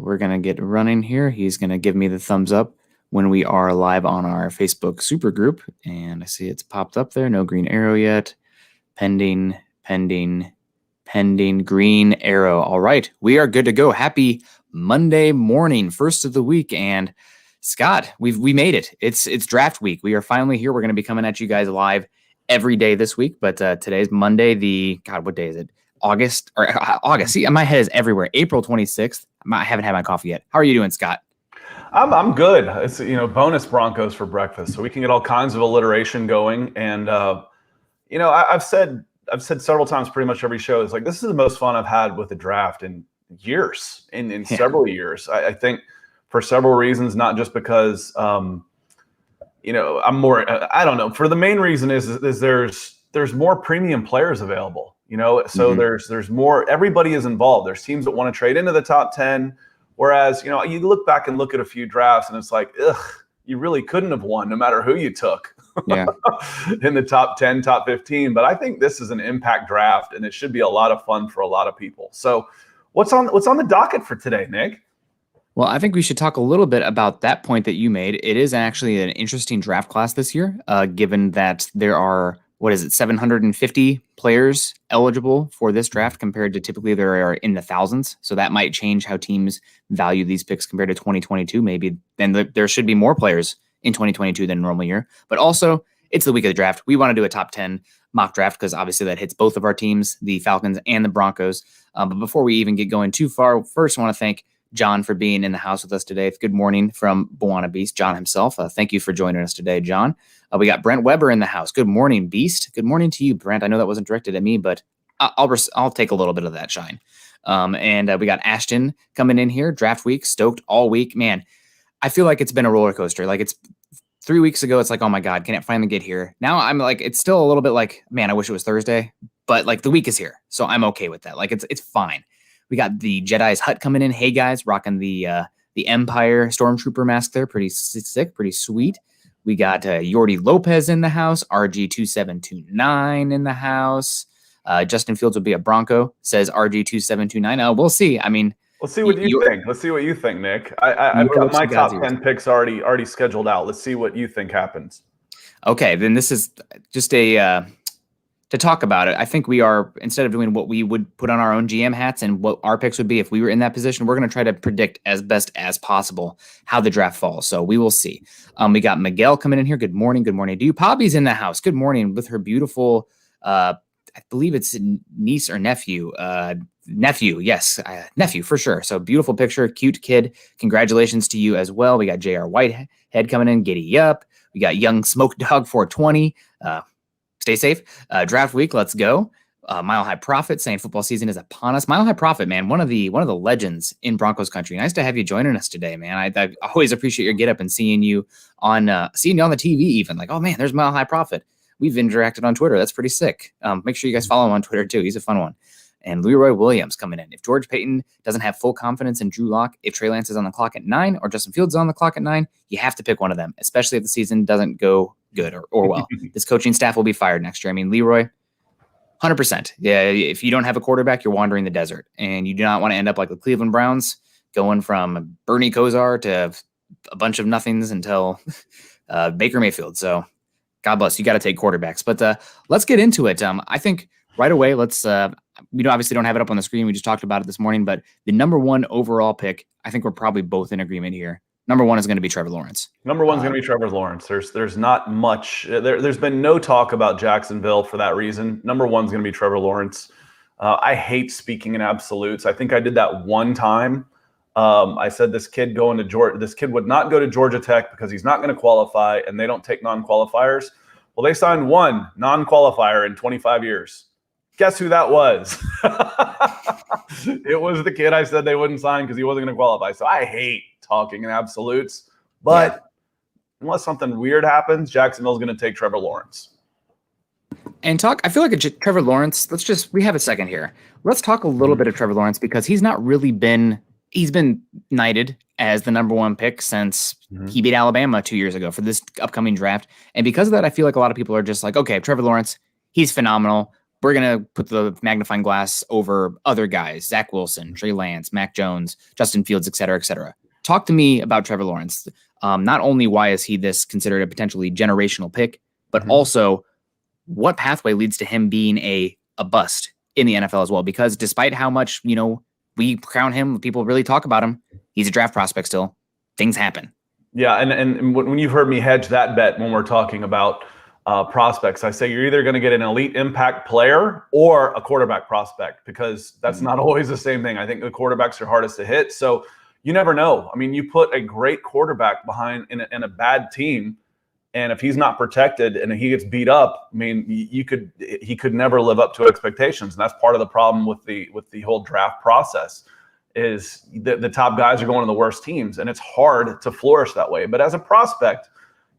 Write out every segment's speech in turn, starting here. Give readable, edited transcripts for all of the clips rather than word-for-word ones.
we're going to get running here. He's going to give me the thumbs up when we are live on our Facebook super group. And I see it's popped up there. No green arrow yet. Pending, green arrow. All right, we are good to go. Happy Monday morning, first of the week. And Scott, we made it. It's draft week. We are finally here. We're going to be coming at you guys live every day this week. But today's Monday, what day is it? August. See, my head is everywhere. April 26th. I haven't had my coffee yet. How are you doing, Scott? I'm good. It's bonus Broncos for breakfast, so we can get all kinds of alliteration going. And I've said several times, pretty much every show, is like, this is the most fun I've had with the draft in years, in several years. I think for several reasons, not just because I'm more. I don't know. For the main reason is there's more premium players available. So there's more. Everybody is involved. There's teams that want to trade into the top 10. Whereas, you look back and look at a few drafts and it's like, you really couldn't have won no matter who you took in the top 10, top 15. But I think this is an impact draft and it should be a lot of fun for a lot of people. So what's on the docket for today, Nick? Well, I think we should talk a little bit about that point that you made. It is actually an interesting draft class this year, given that there are, 750 players eligible for this draft compared to typically there are in the thousands. So that might change how teams value these picks compared to 2022. Maybe then there should be more players in 2022 than a normal year. But also, it's the week of the draft. We want to do a top 10 mock draft because obviously that hits both of our teams, the Falcons and the Broncos. But before we even get going too far, first I want to thank John for being in the house with us today. Good morning from Buona Beast, John himself. Thank you for joining us today, John. We got Brent Weber in the house. Good morning, Beast. Good morning to you, Brent. I know that wasn't directed at me, but I'll take a little bit of that shine. And we got Ashton coming in here. Draft week, stoked all week. Man, I feel like it's been a roller coaster. Like it's 3 weeks ago, it's like, oh my God, can it finally get here? Now I'm like, it's still a little bit like, man, I wish it was Thursday, but like the week is here. So I'm okay with that. Like it's fine. We got the Jedi's Hut coming in. Hey guys, rocking the Empire Stormtrooper mask there. Pretty sick, pretty sweet. We got Yordi Lopez in the house. RG2729 in the house. Justin Fields will be a Bronco, says RG2729. We'll see. I mean, let's see what you think. Let's see what you think, Nick. I've got my top 10 picks already scheduled out. Let's see what you think happens. Okay, then this is just to talk about it. I think we are, instead of doing what we would put on our own GM hats and what our picks would be if we were in that position, we're going to try to predict as best as possible how the draft falls. So we will see. We got Miguel coming in here. Good morning. Good morning to you. Poppy's in the house. Good morning with her beautiful, I believe it's niece or nephew. Nephew. Yes. Nephew for sure. So beautiful picture. Cute kid. Congratulations to you as well. We got JR Whitehead coming in. Giddy up. We got Young Smoke Dog 420. Stay safe. Draft week, let's go. Mile High Prophet saying football season is upon us. Mile High Prophet, man, one of the legends in Broncos country. Nice to have you joining us today, man. I always appreciate your get up and seeing you on the TV. Even like, oh man, there's Mile High Prophet. We've interacted on Twitter. That's pretty sick. Make sure you guys follow him on Twitter too. He's a fun one. And Leroy Williams coming in. If George Payton doesn't have full confidence in Drew Lock, if Trey Lance is on the clock at 9 or Justin Fields is on the clock at 9, you have to pick one of them, especially if the season doesn't go good or well. This coaching staff will be fired next year. I mean, Leroy, 100%. Yeah, if you don't have a quarterback, you're wandering the desert. And you do not want to end up like the Cleveland Browns, going from Bernie Kosar to a bunch of nothings until Baker Mayfield. So God bless. You got to take quarterbacks. But let's get into it. I think right away, let's we obviously don't have it up on the screen. We just talked about it this morning. But the number one overall pick, I think we're probably both in agreement here. Number one is going to be Trevor Lawrence. Number one is going to be Trevor Lawrence. There's not much. There's been no talk about Jacksonville for that reason. Number one is going to be Trevor Lawrence. I hate speaking in absolutes. I think I did that one time. I said this kid would not go to Georgia Tech because he's not going to qualify, and they don't take non-qualifiers. Well, they signed one non-qualifier in 25 years. Guess who that was? It was the kid I said they wouldn't sign because he wasn't going to qualify. So I hate talking in absolutes. But unless something weird happens, Jacksonville's going to take Trevor Lawrence. And I feel like Trevor Lawrence, we have a second here. Let's talk a little bit of Trevor Lawrence because he's not really he's been knighted as the number one pick since he beat Alabama 2 years ago for this upcoming draft. And because of that, I feel like a lot of people are just like, okay, Trevor Lawrence, he's phenomenal. we're going to put the magnifying glass over other guys, Zach Wilson, Trey Lance, Mac Jones, Justin Fields, et cetera, et cetera. Talk to me about Trevor Lawrence. Not only why is he this considered a potentially generational pick, but also what pathway leads to him being a bust in the NFL as well? Because despite how much, we crown him, people really talk about him, he's a draft prospect still. Things happen. Yeah, and when you've heard me hedge that bet when we're talking about prospects, I say you're either going to get an elite impact player or a quarterback prospect, because that's not always the same thing. I think the quarterbacks are hardest to hit. So you never know. I mean, you put a great quarterback behind in a bad team, and if he's not protected and he gets beat up, I mean, he could never live up to expectations. And that's part of the problem with the whole draft process, is the top guys are going to the worst teams, and it's hard to flourish that way. But as a prospect,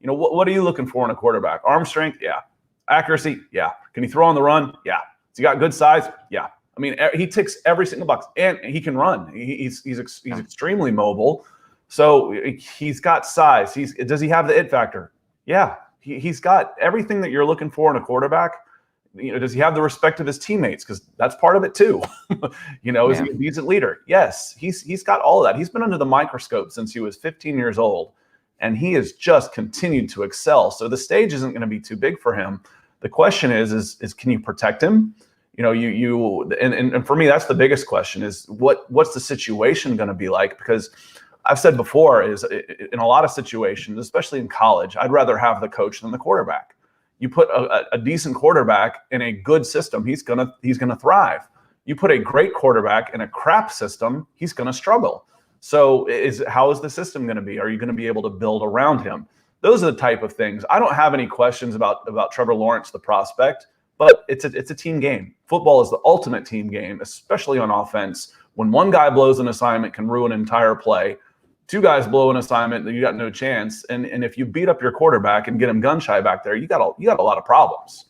what are you looking for in a quarterback? Arm strength? Yeah. Accuracy? Yeah. Can he throw on the run? Yeah. Has he got good size? Yeah. I mean, he ticks every single box, and he can run. He's extremely mobile. So he's got size. Does he have the it factor? Yeah. He's got everything that you're looking for in a quarterback. Does he have the respect of his teammates? Because that's part of it too. Is he a decent leader? Yes. He's got all of that. He's been under the microscope since he was 15 years old, and he has just continued to excel. So the stage isn't going to be too big for him. The question is can you protect him? And for me, that's the biggest question, is what's the situation going to be like? Because I've said before, is in a lot of situations, especially in college, I'd rather have the coach than the quarterback. You put a decent quarterback in a good system, he's gonna thrive. You put a great quarterback in a crap system, he's gonna struggle. So how is the system going to be? Are you going to be able to build around him? Those are the type of things. I don't have any questions about Trevor Lawrence, the prospect, but it's a team game. Football is the ultimate team game, especially on offense. When one guy blows an assignment, can ruin an entire play. Two guys blow an assignment, then you got no chance. And if you beat up your quarterback and get him gun shy back there, you got a lot of problems.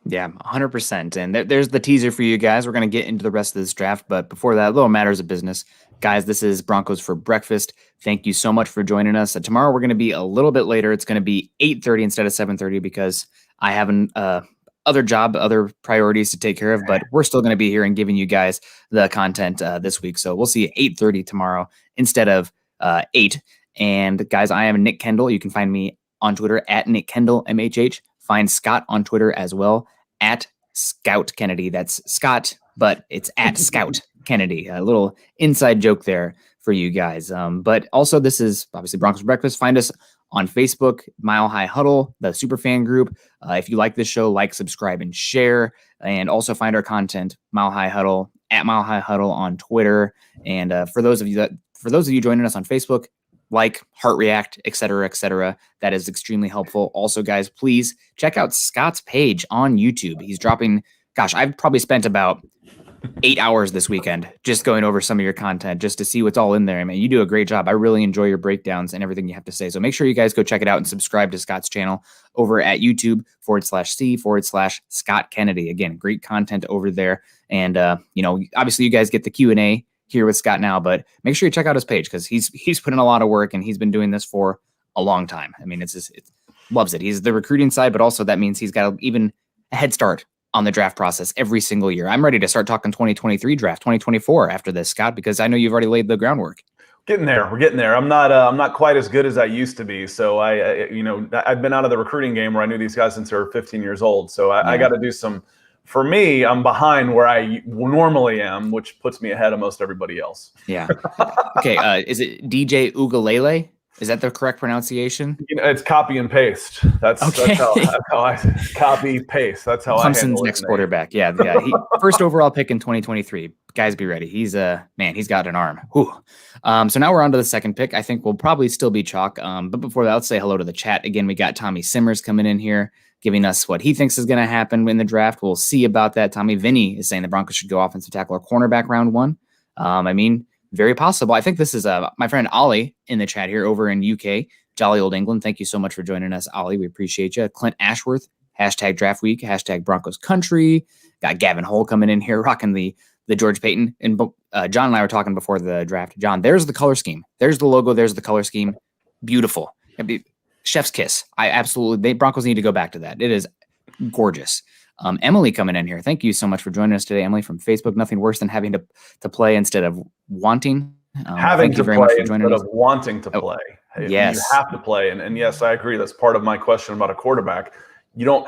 Yeah, 100%. And there's the teaser for you guys. We're going to get into the rest of this draft. But before that, little matters of business. Guys, this is Broncos for Breakfast. Thank you so much for joining us. Tomorrow, we're going to be a little bit later. It's going to be 8:30 instead of 7:30 because I have an other job, other priorities to take care of. But we're still going to be here and giving you guys the content this week. So we'll see you at 8:30 tomorrow instead of 8. And guys, I am Nick Kendell. You can find me on Twitter at Nick Kendell, MHH. Find Scott on Twitter as well, at Scout Kennedy. That's Scott, but it's at Scout Kennedy. A little inside joke there for you guys. But also, this is obviously Broncos for Breakfast. Find us on Facebook, Mile High Huddle, the super fan group. If you like this show, like, subscribe, and share. And also find our content, Mile High Huddle, at Mile High Huddle on Twitter. And for those of you joining us on Facebook, like, heart react, et cetera, that is extremely helpful. Also, guys, please check out Scott's page on YouTube. He's dropping, I've probably spent about 8 hours this weekend just going over some of your content just to see what's all in there. I mean, you do a great job. I really enjoy your breakdowns and everything you have to say. So make sure you guys go check it out and subscribe to Scott's channel over at YouTube/C/Scott Kennedy. Again, great content over there. And, obviously you guys get the Q&A here with Scott now, but make sure you check out his page because he's put in a lot of work and he's been doing this for a long time. I mean, it loves it. He's the recruiting side, but also that means he's got even a head start on the draft process every single year. I'm ready to start talking 2023 draft, 2024 after this, Scott, because I know you've already laid the groundwork. We're getting there. I'm not quite as good as I used to be. So I've been out of the recruiting game where I knew these guys since they were 15 years old. So I got to do some. For me, I'm behind where I normally am, which puts me ahead of most everybody else. Yeah. Okay. Is it DJ Ugalele? Is that the correct pronunciation? It's copy and paste. That's how I copy paste. That's how Clemson's next quarterback. Yeah. He first overall pick in 2023. Guys, be ready. He's he's got an arm. Whew. So now we're on to the second pick. I think we'll probably still be chalk. But before that, let's say hello to the chat. Again, we got Tommy Simmers coming in here, giving us what he thinks is going to happen in the draft. We'll see about that. Tommy Vinny is saying the Broncos should go offensive tackle or cornerback round 1. Very possible. I think this is my friend Ollie in the chat here over in UK, jolly old England. Thank you so much for joining us, Ollie. We appreciate you. Clint Ashworth, #draft week, #Broncos country. Got Gavin Hole coming in here, rocking the George Payton. And John and I were talking before the draft. John, there's the color scheme. There's the logo. There's the color scheme. Beautiful. Chef's kiss. Broncos need to go back to that. It is gorgeous. Emily coming in here. Thank you so much for joining us today, Emily from Facebook. Nothing worse than having to play instead of wanting. Having to play instead of wanting to Oh, play. yes. You have to play. And yes, I agree. That's part of my question about a quarterback. You don't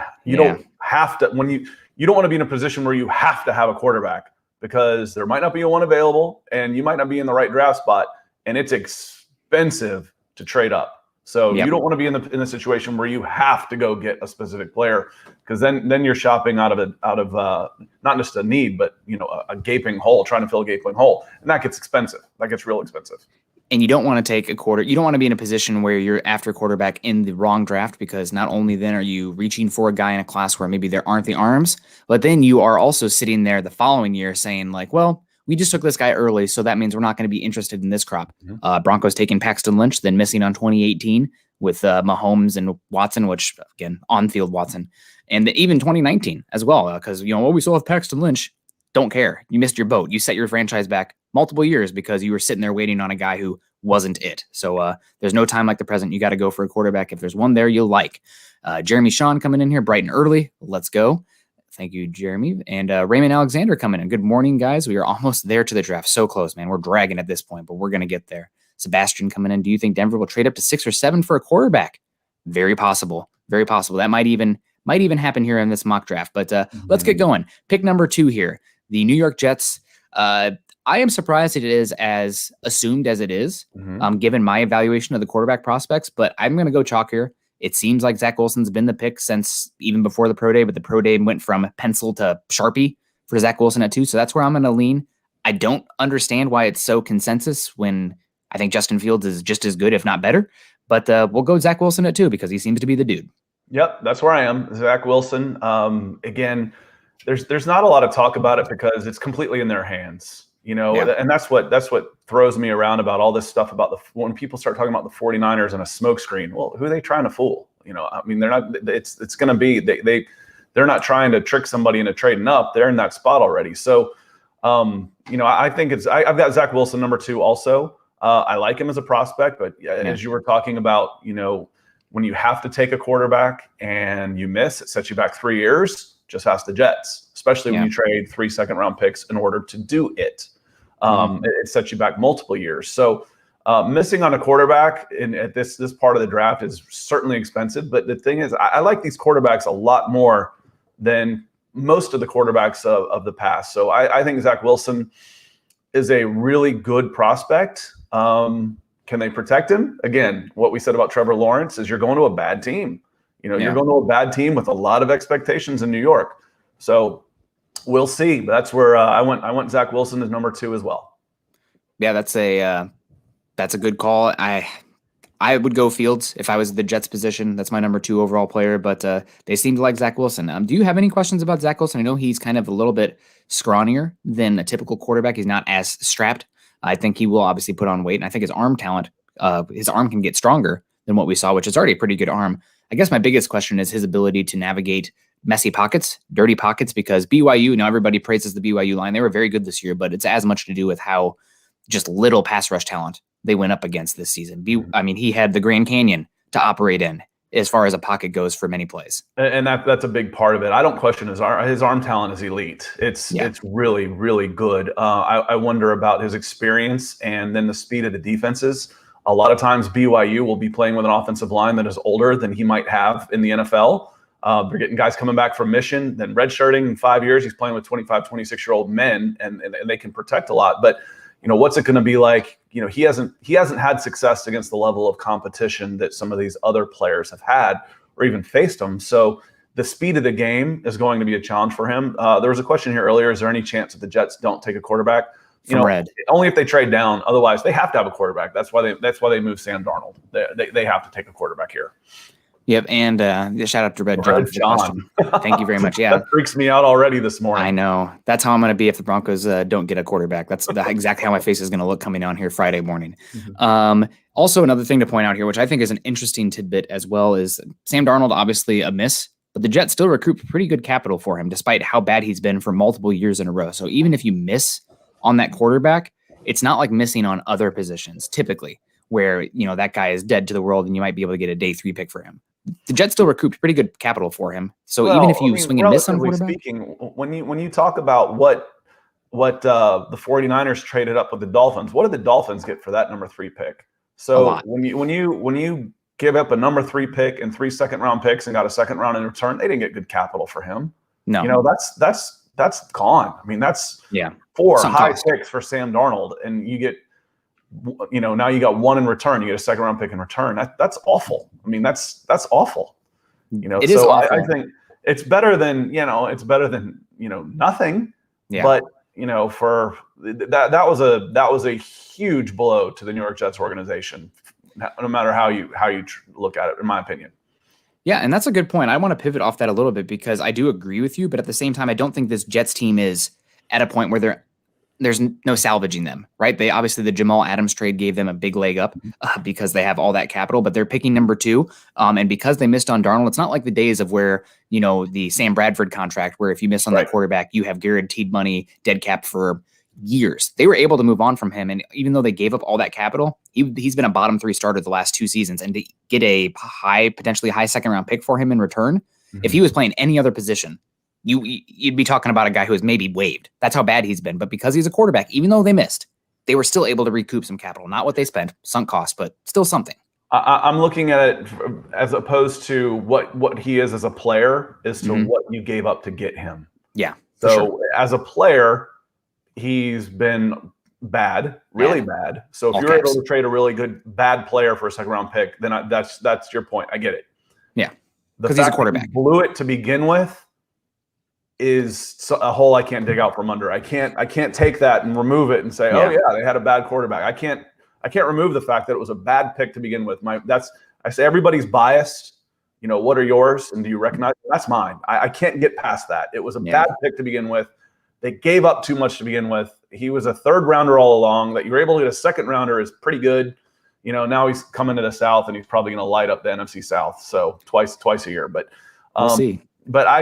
have to, you don't want to be in a position where you have to have a quarterback, because there might not be one available and you might not be in the right draft spot, and it's expensive to trade up. So you don't want to be in a situation where you have to go get a specific player, because then you're shopping out of not just a need, but a gaping hole, trying to fill a gaping hole, and that gets expensive. That gets real expensive. And you don't want to take you don't want to be in a position where you're after a quarterback in the wrong draft, because not only then are you reaching for a guy in a class where maybe there aren't the arms, but then you are also sitting there the following year saying like, well, we just took this guy early, so that means we're not going to be interested in this crop. Broncos taking Paxton Lynch, then missing on 2018 with Mahomes and Watson, which, again, on-field Watson. And even 2019 as well, because, we still have Paxton Lynch. Don't care. You missed your boat. You set your franchise back multiple years because you were sitting there waiting on a guy who wasn't it. So there's no time like the present. You got to go for a quarterback if there's one there you'll like. Jeremy Sean coming in here bright and early. Let's go. Thank you, Jeremy. And Raymond Alexander coming in. Good morning, guys. We are almost there to the draft. So close, man. We're dragging at this point, but we're going to get there. Sebastian coming in. Do you think Denver will trade up to 6 or 7 for a quarterback? Very possible. Very possible. That might even happen here in this mock draft. But let's get going. Pick number 2 here. The New York Jets. I am surprised it is as assumed as it is, given my evaluation of the quarterback prospects. But I'm going to go chalk here. It seems like Zach Wilson's been the pick since even before the pro day, but the pro day went from pencil to Sharpie for Zach Wilson at 2. So that's where I'm going to lean. I don't understand why it's so consensus when I think Justin Fields is just as good, if not better. But we'll go Zach Wilson at 2 because he seems to be the dude. Yep, that's where I am. Zach Wilson. Again, there's not a lot of talk about it because it's completely in their hands. And that's what throws me around about all this stuff about when people start talking about the 49ers and a smokescreen. Well, who are they trying to fool? I mean, they're not. It's going to be they're not trying to trick somebody into trading up. They're in that spot already. So, I think I've got Zach Wilson number 2 also. I like him as a prospect, but as you were talking about, when you have to take a quarterback and you miss, it sets you back 3 years. Just ask the Jets, especially when you trade 3 second-round picks in order to do it. It sets you back multiple years. So missing on a quarterback at this part of the draft is certainly expensive. But the thing is, I like these quarterbacks a lot more than most of the quarterbacks of the past. So I think Zach Wilson is a really good prospect. Can they protect him? Again, what we said about Trevor Lawrence is you're going to a bad team. You're going to a bad team with a lot of expectations in New York. So we'll see. That's where I went Zach Wilson as number 2 as well. Yeah, that's a good call. I would go Fields if I was the Jets position. That's my number 2 overall player, but they seem to like Zach Wilson. Do you have any questions about Zach Wilson? I know he's kind of a little bit scrawnier than a typical quarterback. He's not as strapped. I think he will obviously put on weight, and I think his arm talent, his arm can get stronger than what we saw, which is already a pretty good arm. I guess my biggest question is his ability to navigate messy pockets, dirty pockets, because BYU, everybody praises the BYU line. They were very good this year, but it's as much to do with how just little pass rush talent they went up against this season. He had the Grand Canyon to operate in as far as a pocket goes for many plays. And that's a big part of it. I don't question his arm talent is elite. It's really, really good. I wonder about his experience and then the speed of the defenses. A lot of times BYU will be playing with an offensive line that is older than he might have in the NFL. They're getting guys coming back from mission, then redshirting in 5 years. He's playing with 25, 26-year-old men, and they can protect a lot. But, what's it going to be like? He hasn't had success against the level of competition that some of these other players have had or even faced them. So the speed of the game is going to be a challenge for him. There was a question here earlier. Is there any chance that the Jets don't take a quarterback? Only if they trade down. Otherwise, they have to have a quarterback. That's why they moved Sam Darnold. They have to take a quarterback here. Yep, and shout out to Red John. Thank you very much. Yeah, that freaks me out already this morning. I know. That's how I'm going to be if the Broncos don't get a quarterback. That's exactly how my face is going to look coming on here Friday morning. Also, another thing to point out here, which I think is an interesting tidbit as well, is Sam Darnold obviously a miss, but the Jets still recruit pretty good capital for him, despite how bad he's been for multiple years in a row. So even if you miss on that quarterback, it's not like missing on other positions typically where, that guy is dead to the world and you might be able to get a day 3 pick for him. the Jets still recouped pretty good capital for him. So Well, even if you I mean, swing and miss on relatively quarterback, speaking, when you talk about what the 49ers traded up with the Dolphins, what did the Dolphins get for that number 3 pick? a So lot. when you give up a number 3 pick and 3 second-round picks and got a second round in return, they didn't get good capital for him. No, You know, that's gone. I mean, that's yeah, 4 sunk high cost. picks for Sam Darnold, and you get, you know, now you got 1 in return. You get a second-round pick in return. That's awful. I mean, that's awful. You know, It is so awful. I think it's better than nothing. Yeah. But you know, for that was a huge blow to the New York Jets organization, no matter how you look at it, in my opinion. Yeah, and that's a good point. I want to pivot off that a little bit because I do agree with you, but at the same time, I don't think this Jets team is at a point where there's no salvaging them, right? They obviously, the Jamal Adams trade gave them a big leg up because they have all that capital, but they're picking number 2. And because they missed on Darnold, it's not like the days of where, you know, the Sam Bradford contract, where if you miss on that quarterback, you have guaranteed money, dead cap for years. They were able to move on from him. And even though they gave up all that capital, he's been a bottom 3 starter the last 2 seasons. And to get a potentially high second round pick for him in return, if he was playing any other position, you'd be talking about a guy who is maybe waived. That's how bad he's been. But because he's a quarterback, even though they missed, they were still able to recoup some capital. Not what they spent, sunk cost, but still something. I'm looking at it as opposed to what he is as a player, as to what you gave up to get him. Yeah. So as a player, he's been bad, really bad. So if you're able to trade a really good bad player for a second round pick, then that's your point. I get it. Yeah. Because he's a quarterback. Blew it to begin with is a hole I can't dig out from under. I can't take that and remove it and say, oh yeah, they had a bad quarterback. I can't remove the fact that it was a bad pick to begin with. I say everybody's biased. You know, what are yours? And do you recognize it? That's mine. I can't get past that. It was a bad pick to begin with. They gave up too much to begin with. He was a 3rd rounder all along. That you're able to get a 2nd rounder is pretty good. You know, now he's coming to the South and he's probably going to light up the NFC South. So twice a year. But we'll see. But I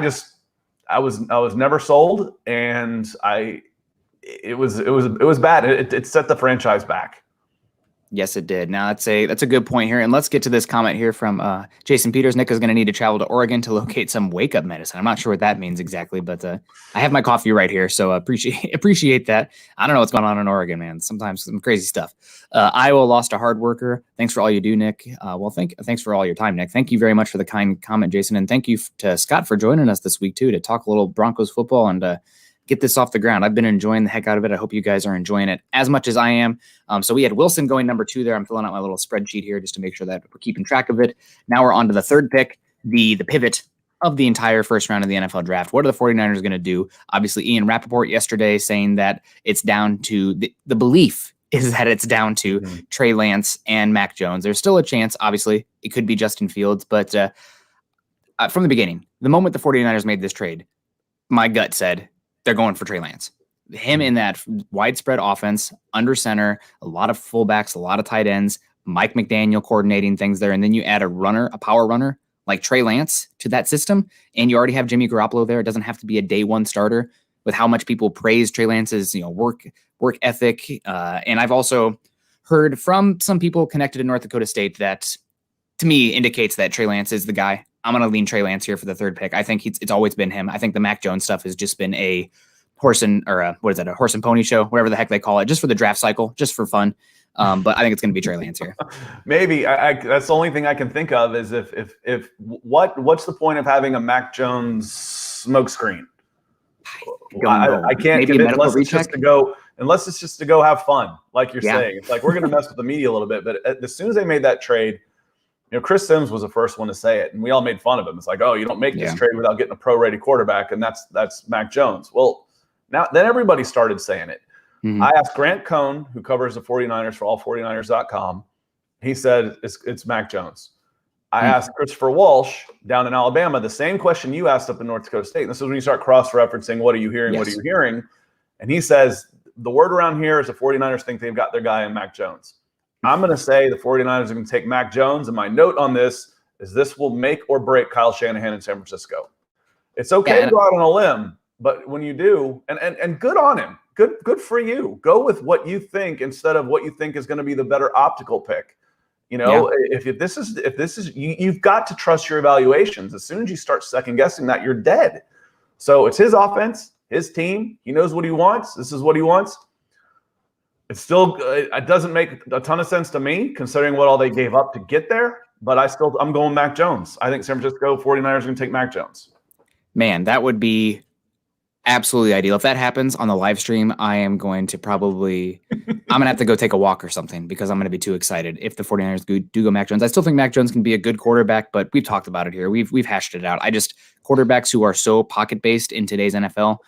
was never sold, and it was bad. It set the franchise back. Yes, it did. Now that's a good point here, and let's get to this comment here from Jason Peters. Nick is going to need to travel to Oregon to locate some wake-up medicine. I'm not sure what that means exactly, but I have my coffee right here, so appreciate that. I don't know what's going on in Oregon, man. Sometimes some crazy stuff. Iowa lost a hard worker. Thanks for all you do, Nick. Thanks for all your time, Nick. Thank you very much for the kind comment, Jason, and thank you to Scott for joining us this week too to talk a little Broncos football and get this off the ground. I've been enjoying the heck out of it. I hope you guys are enjoying it as much as I am. So we had Wilson going number 2 there. I'm filling out my little spreadsheet here just to make sure that we're keeping track of it. Now we're on to the 3rd pick, the pivot of the entire first round of the NFL draft. What are the 49ers going to do? Obviously, Ian Rappaport yesterday saying that it's down to the belief is that it's down to Trey Lance and Mac Jones. There's still a chance, obviously, it could be Justin Fields, but from the beginning, the moment the 49ers made this trade, my gut said they're going for Trey Lance. Him in that widespread offense, under center, a lot of fullbacks, a lot of tight ends, Mike McDaniel coordinating things there, and then you add a power runner like Trey Lance to that system, and you already have Jimmy Garoppolo there. It doesn't have to be a day 1 starter with how much people praise Trey Lance's work ethic. And I've also heard from some people connected to North Dakota State that, to me, indicates that Trey Lance is the guy. I'm going to lean Trey Lance here for the 3rd pick. I think it's always been him. I think the Mac Jones stuff has just been a horse and pony show, whatever the heck they call it, just for the draft cycle, just for fun. But I think it's going to be Trey Lance here. Maybe that's the only thing I can think of is if what's the point of having a Mac Jones smokescreen? I can't maybe give it unless it's just to go have fun, like you're saying. It's like we're going to mess with the media a little bit. But as soon as they made that trade, Chris Sims was the first one to say it, and we all made fun of him. It's like, oh, you don't make this trade without getting a pro-ready quarterback, and that's Mac Jones. Well, then everybody started saying it. I asked Grant Cohn, who covers the 49ers for all49ers.com. He said it's Mac Jones. I asked Christopher Walsh down in Alabama the same question you asked up in North Dakota State. And this is when you start cross-referencing, what are you hearing, what are you hearing? And he says, the word around here is the 49ers think they've got their guy in Mac Jones. I'm going to say the 49ers are going to take Mac Jones, and my note on this is this will make or break Kyle Shanahan in San Francisco. It's okay to go out on a limb, but when you do, and good on him, good for you. Go with what you think instead of what you think is going to be the better optical pick. You know, if this is you've got to trust your evaluations. As soon as you start second guessing that, you're dead. So it's his offense, his team. He knows what he wants. This is what he wants. It's still, it doesn't make a ton of sense to me considering what all they gave up to get there. But I'm going Mac Jones. I think San Francisco 49ers are going to take Mac Jones. Man, that would be absolutely ideal. If that happens on the live stream, I am going to probably I'm going to have to go take a walk or something because I'm going to be too excited if the 49ers do go Mac Jones. I still think Mac Jones can be a good quarterback, but we've talked about it here. We've hashed it out. Quarterbacks who are so pocket-based in today's NFL,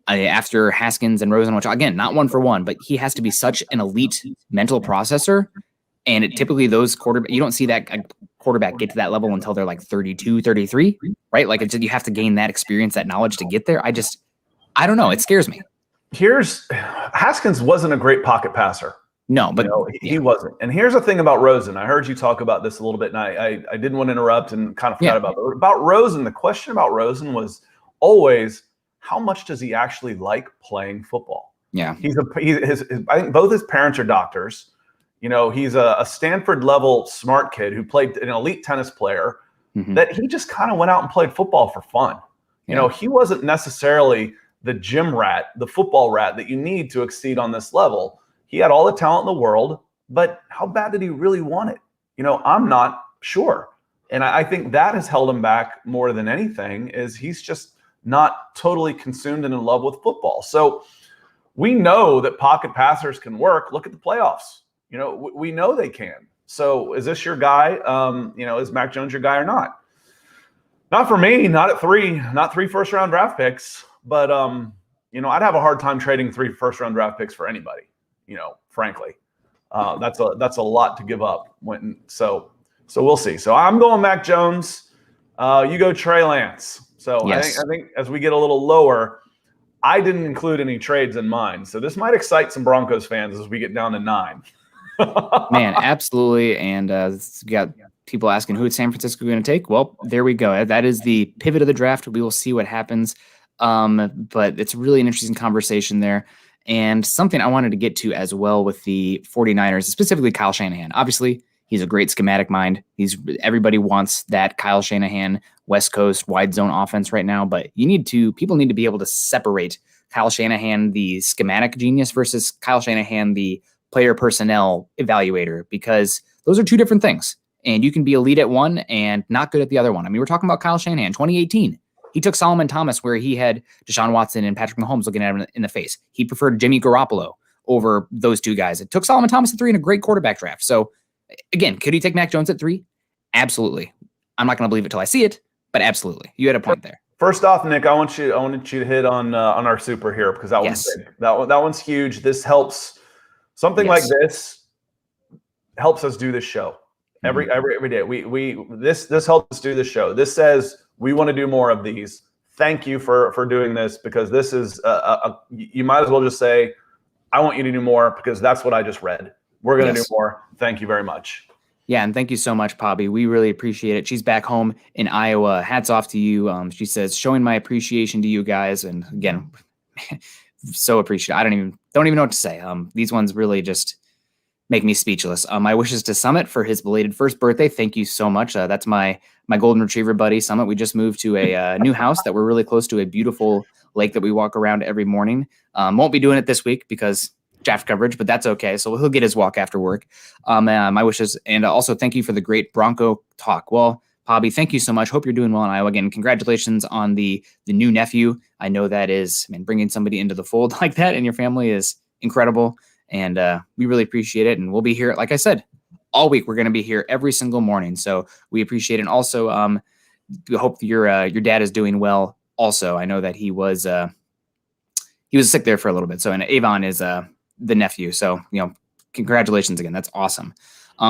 after Haskins and Rosen, which again, not one for one, but he has to be such an elite mental processor. And typically those you don't see that quarterback get to that level until they're like 32, 33, right? Like you have to gain that experience, that knowledge to get there. I don't know. It scares me. Haskins wasn't a great pocket passer. No, but he wasn't. And here's the thing about Rosen. I heard you talk about this a little bit, and I didn't want to interrupt and kind of forgot about Rosen. The question about Rosen was always, how much does he actually like playing football? Yeah, I think both his parents are doctors. You know, he's a Stanford level smart kid who played an elite tennis player. That he just kind of went out and played football for fun. You know, he wasn't necessarily the gym rat, the football rat that you need to exceed on this level. He had all the talent in the world, but how bad did he really want it? You know, I'm not sure. And I think that has held him back more than anything, is he's just not totally consumed and in love with football. So we know that pocket passers can work. Look at the playoffs. You know, we know they can. So is this your guy? You know, is Mac Jones your guy or not? Not for me, not at 3, not 3 first-round draft picks. But, you know, I'd have a hard time trading 3 first-round draft picks for anybody, you know, frankly. That's a lot to give up. So we'll see. So I'm going Mac Jones. You go Trey Lance. So yes. I think as we get a little lower, I didn't include any trades in mine. So this might excite some Broncos fans as we get down to 9. Man, absolutely. And we got people asking who is San Francisco going to take. Well, there we go. That is the pivot of the draft. We will see what happens. But it's really an interesting conversation there. And something I wanted to get to as well with the 49ers, specifically Kyle Shanahan. Obviously, he's a great schematic mind. Everybody wants that Kyle Shanahan West Coast wide zone offense right now, but people need to be able to separate Kyle Shanahan, the schematic genius, versus Kyle Shanahan, the player personnel evaluator, because those are two different things. And you can be elite at one and not good at the other one. I mean, we're talking about Kyle Shanahan, 2018. He took Solomon Thomas where he had Deshaun Watson and Patrick Mahomes looking at him in the face. He preferred Jimmy Garoppolo over those two guys. It took Solomon Thomas at 3 in a great quarterback draft. So again, could he take Mac Jones at 3? Absolutely. I'm not going to believe it till I see it, but absolutely. You had a point there. First off, Nick, I want you to hit on our super here, because that one's big. That one's huge. This helps. Something like this helps us do this show every day. This helps us do this show. This says we want to do more of these. Thank you for doing this, because this is you might as well just say, I want you to do more, because that's what I just read. We're going to do more. Thank you very much. Yeah, and thank you so much, Poppy. We really appreciate it. She's back home in Iowa. Hats off to you. She says, showing my appreciation to you guys. And again, so appreciative. I don't even know what to say. These ones really just make me speechless. My wishes to Summit for his belated first birthday. Thank you so much. That's my golden retriever buddy, Summit. We just moved to a new house that we're really close to, a beautiful lake that we walk around every morning. Won't be doing it this week because draft coverage, but that's okay. So he'll get his walk after work. My wishes. And also thank you for the great Bronco talk. Well, Poppy, thank you so much. Hope you're doing well in Iowa. Again, congratulations on the new nephew. I know that is, bringing somebody into the fold like that in your family is incredible. And we really appreciate it. And we'll be here, like I said, all week. We're going to be here every single morning. So we appreciate it. And also, we hope your dad is doing well. Also, I know that he was sick there for a little bit. So, and Avon is the nephew. So, congratulations again. That's awesome.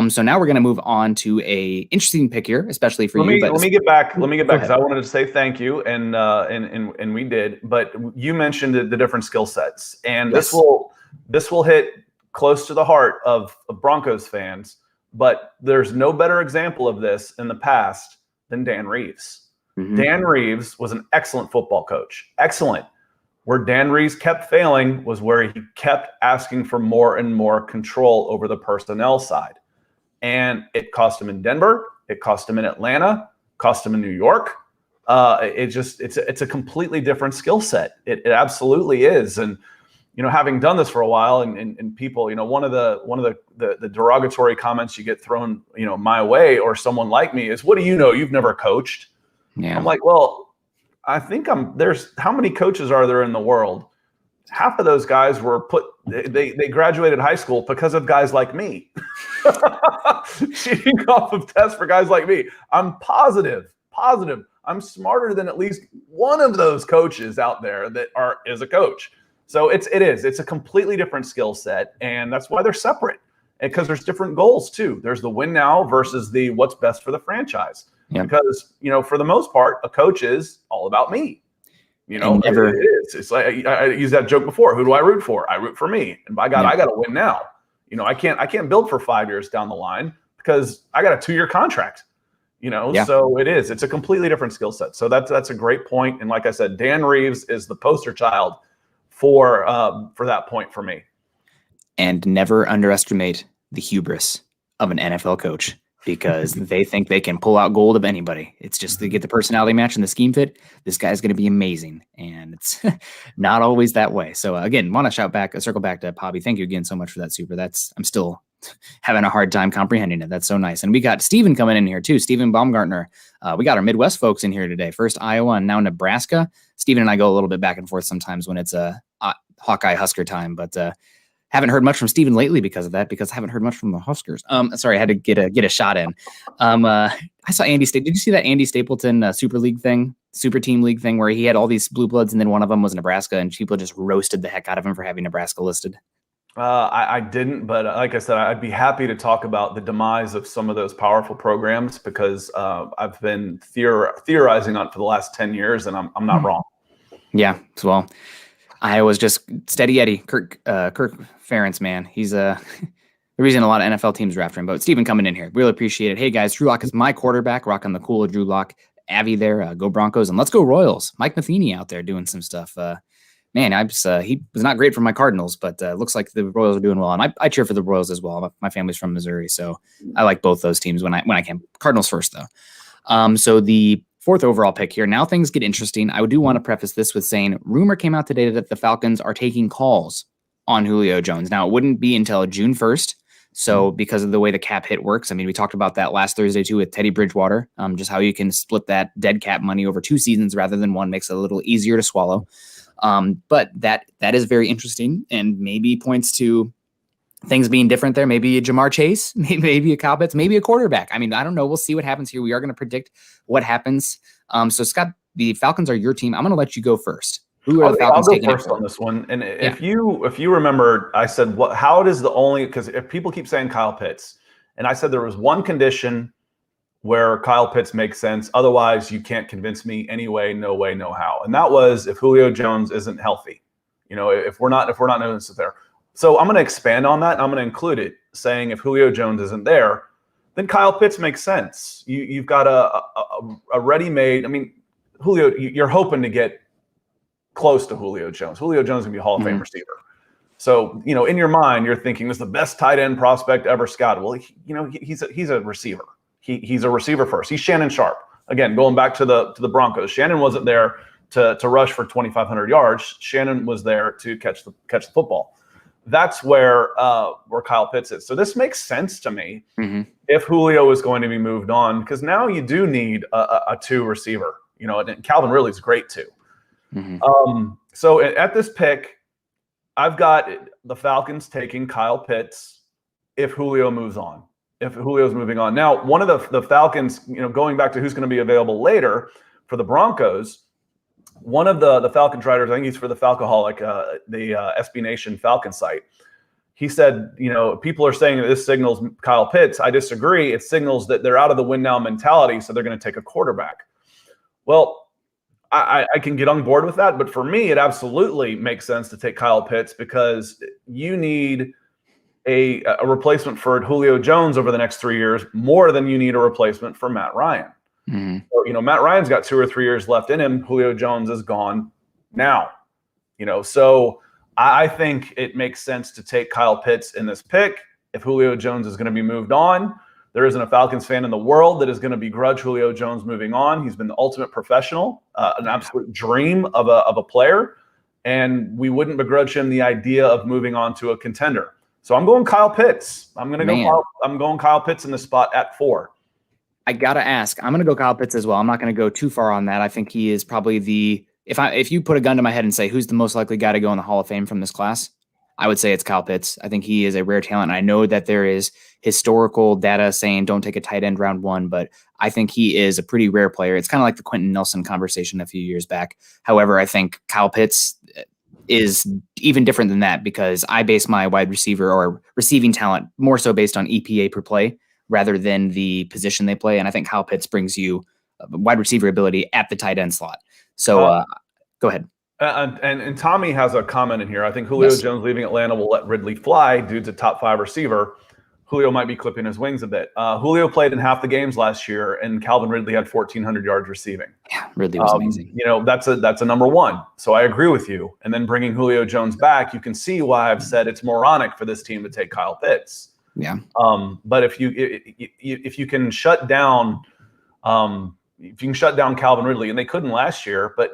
So now we're going to move on to a interesting pick here, especially for you. Let me get back because I wanted to say thank you, and we did. But you mentioned the different skill sets, and this will hit close to the heart of Broncos fans. But there's no better example of this in the past than Dan Reeves. Mm-hmm. Dan Reeves was an excellent football coach. Excellent. Where Dan Reeves kept failing was where he kept asking for more and more control over the personnel side. and it cost him in Denver. It cost him in Atlanta. Cost him in New York. It's a completely different skill set. It absolutely is. And having done this for a while, and people, one of the derogatory comments you get thrown, my way or someone like me is, "What do you know? You've never coached." Yeah. I'm like, well, I think there's how many coaches are there in the world? Half of those guys were they graduated high school because of guys like me. Cheating off of tests for guys like me. I'm positive. I'm smarter than at least one of those coaches out there that is a coach. So it's a completely different skill set, and that's why they're separate. And because there's different goals too. There's the win now versus the what's best for the franchise. Yep. Because for the most part, a coach is all about me. It is. It's like I used that joke before. Who do I root for? I root for me. And by God, I got to win now. I can't build for 5 years down the line because I got a 2-year contract. So it's a completely different skill set. So that's a great point. And like I said, Dan Reeves is the poster child for that point for me. And never underestimate the hubris of an NFL coach, because they think they can pull out gold of anybody. It's just they get the personality match and the scheme fit. This guy's going to be amazing, and it's not always that way. So again, want to circle back to Pobby. Thank you again so much for that super. I'm still having a hard time comprehending it. That's so nice. And we got Steven coming in here too. Steven Baumgartner. We got our Midwest folks in here today. First Iowa and now Nebraska. Steven and I go a little bit back and forth sometimes when it's a Hawkeye Husker time, but haven't heard much from Steven lately because of that, because I haven't heard much from the Huskers. Sorry, I had to get a shot in. I saw Andy Did you see that Andy Stapleton super team league thing where he had all these blue bloods and then one of them was Nebraska and people just roasted the heck out of him for having Nebraska listed? I didn't, but like I said, I'd be happy to talk about the demise of some of those powerful programs because I've been theorizing on it for the last 10 years, and I'm not wrong. Yeah, well, Iowa's just steady Eddie. Kirk Ferentz, man. He's the reason a lot of NFL teams are after him. But Steven coming in here, really appreciate it. Hey guys, Drew Lock is my quarterback, rocking the cool Drew Lock. Avi there, go Broncos, and let's go Royals. Mike Matheny out there doing some stuff. Man, he was not great for my Cardinals, but looks like the Royals are doing well. And I cheer for the Royals as well. My family's from Missouri, so I like both those teams when I can. Cardinals first, though. So the 4th overall pick here. Now things get interesting. I do want to preface this with saying, rumor came out today that the Falcons are taking calls on Julio Jones. Now, it wouldn't be until June 1st. So because of the way the cap hit works, I mean, we talked about that last Thursday too with Teddy Bridgewater, just how you can split that dead cap money over 2 seasons rather than one, makes it a little easier to swallow. But that is very interesting and maybe points to things being different there. Maybe a Jamar Chase, maybe a Kyle Pitts, maybe a quarterback. I mean, I don't know. We'll see what happens here. We are going to predict what happens. So Scott, the Falcons are your team. I'm going to let you go first. Who are the Falcons taking first on this one? And if you remember, I said, how does because if people keep saying Kyle Pitts, and I said there was one condition where Kyle Pitts makes sense. Otherwise, you can't convince me anyway, no way, no how. And that was if Julio Jones isn't healthy. If we're not noticed there. So I'm going to expand on that. I'm going to include it, saying if Julio Jones isn't there, then Kyle Pitts makes sense. You've got a ready-made. I mean, Julio, you're hoping to get close to Julio Jones. Julio Jones is going to be a Hall of Fame receiver. So, in your mind, you're thinking this is the best tight end prospect ever scouted. Well, he's a receiver. He's a receiver first. He's Shannon Sharp. Again, going back to the Broncos. Shannon wasn't there to rush for 2,500 yards. Shannon was there to catch the football. That's where Kyle Pitts is. So this makes sense to me if Julio is going to be moved on, because now you do need a 2 receiver. And Calvin Ridley is great too. So at this pick, I've got the Falcons taking Kyle Pitts if Julio moves on. If Julio's moving on. Now, one of the Falcons, going back to who's going to be available later for the Broncos, one of the Falcons writers, I think he's for the Falcoholic, the SB Nation Falcon site, he said, people are saying that this signals Kyle Pitts. I disagree. It signals that they're out of the win now mentality, so they're going to take a quarterback. Well, I can get on board with that, but for me, it absolutely makes sense to take Kyle Pitts because you need a replacement for Julio Jones over the next 3 years more than you need a replacement for Matt Ryan. So, Matt Ryan's got 2 or 3 years left in him. Julio Jones is gone now. So I think it makes sense to take Kyle Pitts in this pick if Julio Jones is going to be moved on. There isn't a Falcons fan in the world that is going to begrudge Julio Jones moving on. He's been the ultimate professional, an absolute dream of a player, and we wouldn't begrudge him the idea of moving on to a contender. So I'm going Kyle Pitts. I'm going Kyle Pitts in the spot at 4. I gotta ask. I'm gonna go Kyle Pitts as well. I'm not gonna go too far on that. I think he is probably the if you put a gun to my head and say who's the most likely guy to go in the Hall of Fame from this class, I would say it's Kyle Pitts. I think he is a rare talent. And I know that there is historical data saying don't take a tight end round 1, but I think he is a pretty rare player. It's kind of like the Quentin Nelson conversation a few years back. However, I think Kyle Pitts is even different than that because I base my wide receiver or receiving talent more so based on EPA per play rather than the position they play. And I think Kyle Pitts brings you wide receiver ability at the tight end slot. So go ahead. And Tommy has a comment in here. I think Julio Jones leaving Atlanta will let Ridley fly. Dude's a top 5 receiver. Julio might be clipping his wings a bit. Julio played in half the games last year, and Calvin Ridley had 1,400 yards receiving. Yeah, Ridley was amazing. That's a number 1. So I agree with you. And then bringing Julio Jones back, you can see why I've said it's moronic for this team to take Kyle Pitts. Yeah. But if you can shut down Calvin Ridley, and they couldn't last year, but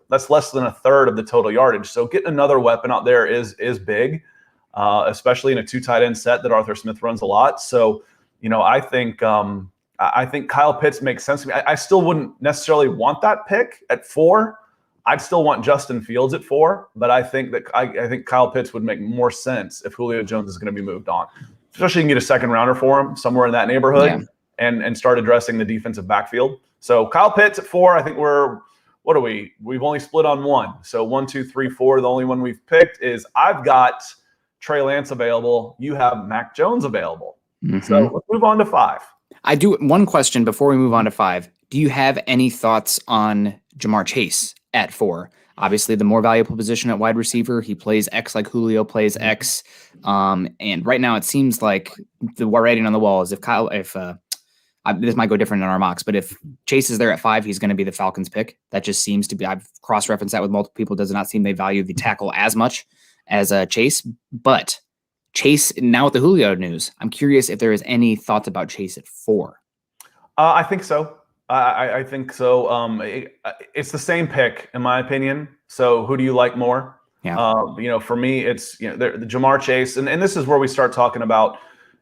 that's less than a third of the total yardage. So getting another weapon out there is big, especially in a 2 tight end set that Arthur Smith runs a lot. So, I think Kyle Pitts makes sense to me. I still wouldn't necessarily want that pick at 4. I'd still want Justin Fields at 4, but I think Kyle Pitts would make more sense if Julio Jones is going to be moved on. Especially you can get a second rounder for him somewhere in that neighborhood and start addressing the defensive backfield. So Kyle Pitts at 4, I think we've only split on 1. So 1, 2, 3, 4. The only one we've picked is I've got Trey Lance available. You have Mac Jones available. Mm-hmm. So let's move on to 5. I do one question before we move on to 5. Do you have any thoughts on Jamar Chase at 4? Obviously, the more valuable position at wide receiver. He plays X like Julio plays X. And right now it seems like the writing on the wall is this might go different in our mocks, but if Chase is there at 5, he's going to be the Falcons pick. That just seems to be, I've cross-referenced that with multiple people. Does not seem they value the tackle as much as Chase, but Chase now with the Julio news, I'm curious if there is any thoughts about Chase at 4. I think so. I think so. It's the same pick in my opinion. So who do you like more? Yeah. For me, it's the Jamar Chase, and this is where we start talking about,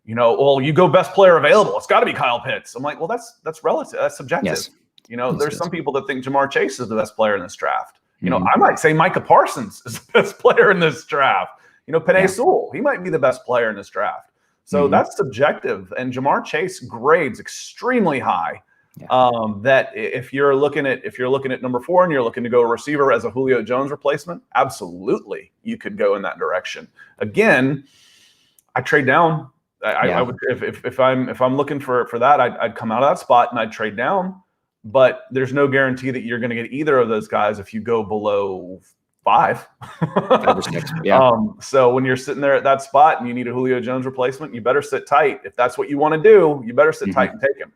you go best player available. It's got to be Kyle Pitts. I'm like, well, that's relative. That's subjective. Yes. There's some people that think Jamar Chase is the best player in this draft. I might say Micah Parsons is the best player in this draft. Penei Sewell, he might be the best player in this draft. So that's subjective. And Jamar Chase grades extremely high. Yeah. That if you're looking at number 4 and you're looking to go receiver as a Julio Jones replacement, absolutely you could go in that direction. Again, I trade down. I would if I'm looking for that, I'd come out of that spot and I'd trade down. But there's no guarantee that you're going to get either of those guys if you go below 5. 5 or 6. Yeah. So when you're sitting there at that spot and you need a Julio Jones replacement, you better sit tight. If that's what you want to do, you better sit tight and take him.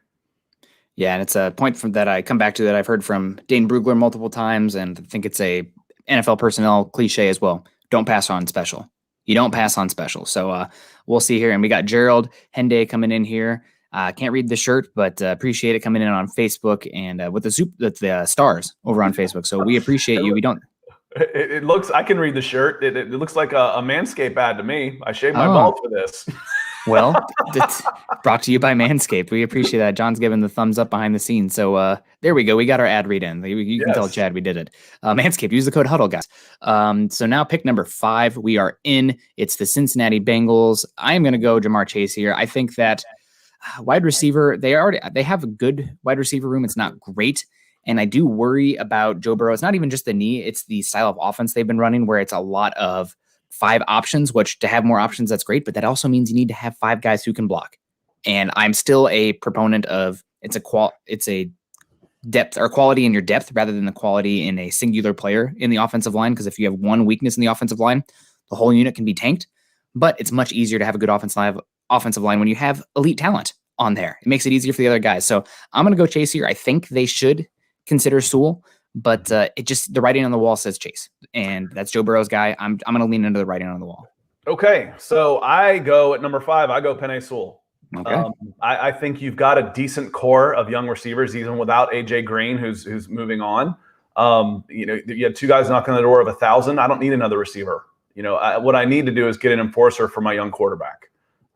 Yeah, and it's a point that I come back to that I've heard from Dane Brugler multiple times, and I think it's a NFL personnel cliche as well. Don't pass on special. You don't pass on special. So we'll see here. And we got Gerald Hende coming in here. Can't read the shirt, but appreciate it coming in on Facebook and with the stars over on Facebook. So we appreciate you. We don't. It looks. I can read the shirt. It looks like a Manscaped ad to me. I shaved my balls for this. Well, it's brought to you by Manscaped. We appreciate that. John's giving the thumbs up behind the scenes. So there we go. We got our ad read in. You can tell Chad we did it. Manscaped, use the code HUDDLE, guys. So now pick number 5. We are in. It's the Cincinnati Bengals. I am going to go Jamar Chase here. I think that wide receiver, they have a good wide receiver room. It's not great. And I do worry about Joe Burrow. It's not even just the knee. It's the style of offense they've been running where it's a lot of 5 options, which to have more options, that's great. But that also means you need to have 5 guys who can block. And I'm still a proponent of it's a depth or quality in your depth rather than the quality in a singular player in the offensive line. Because if you have one weakness in the offensive line, the whole unit can be tanked. But it's much easier to have a good offensive line when you have elite talent on there. It makes it easier for the other guys. So I'm going to go Chase here. I think they should consider Sewell, but the writing on the wall says Chase, and that's Joe Burrow's guy. I'm going to lean into the writing on the wall. Okay, so I go at number 5. I go Penei Sewell. Okay. I think you've got a decent core of young receivers, even without AJ Green, who's moving on. You have two guys knocking on the door of 1,000. I don't need another receiver. What I need to do is get an enforcer for my young quarterback.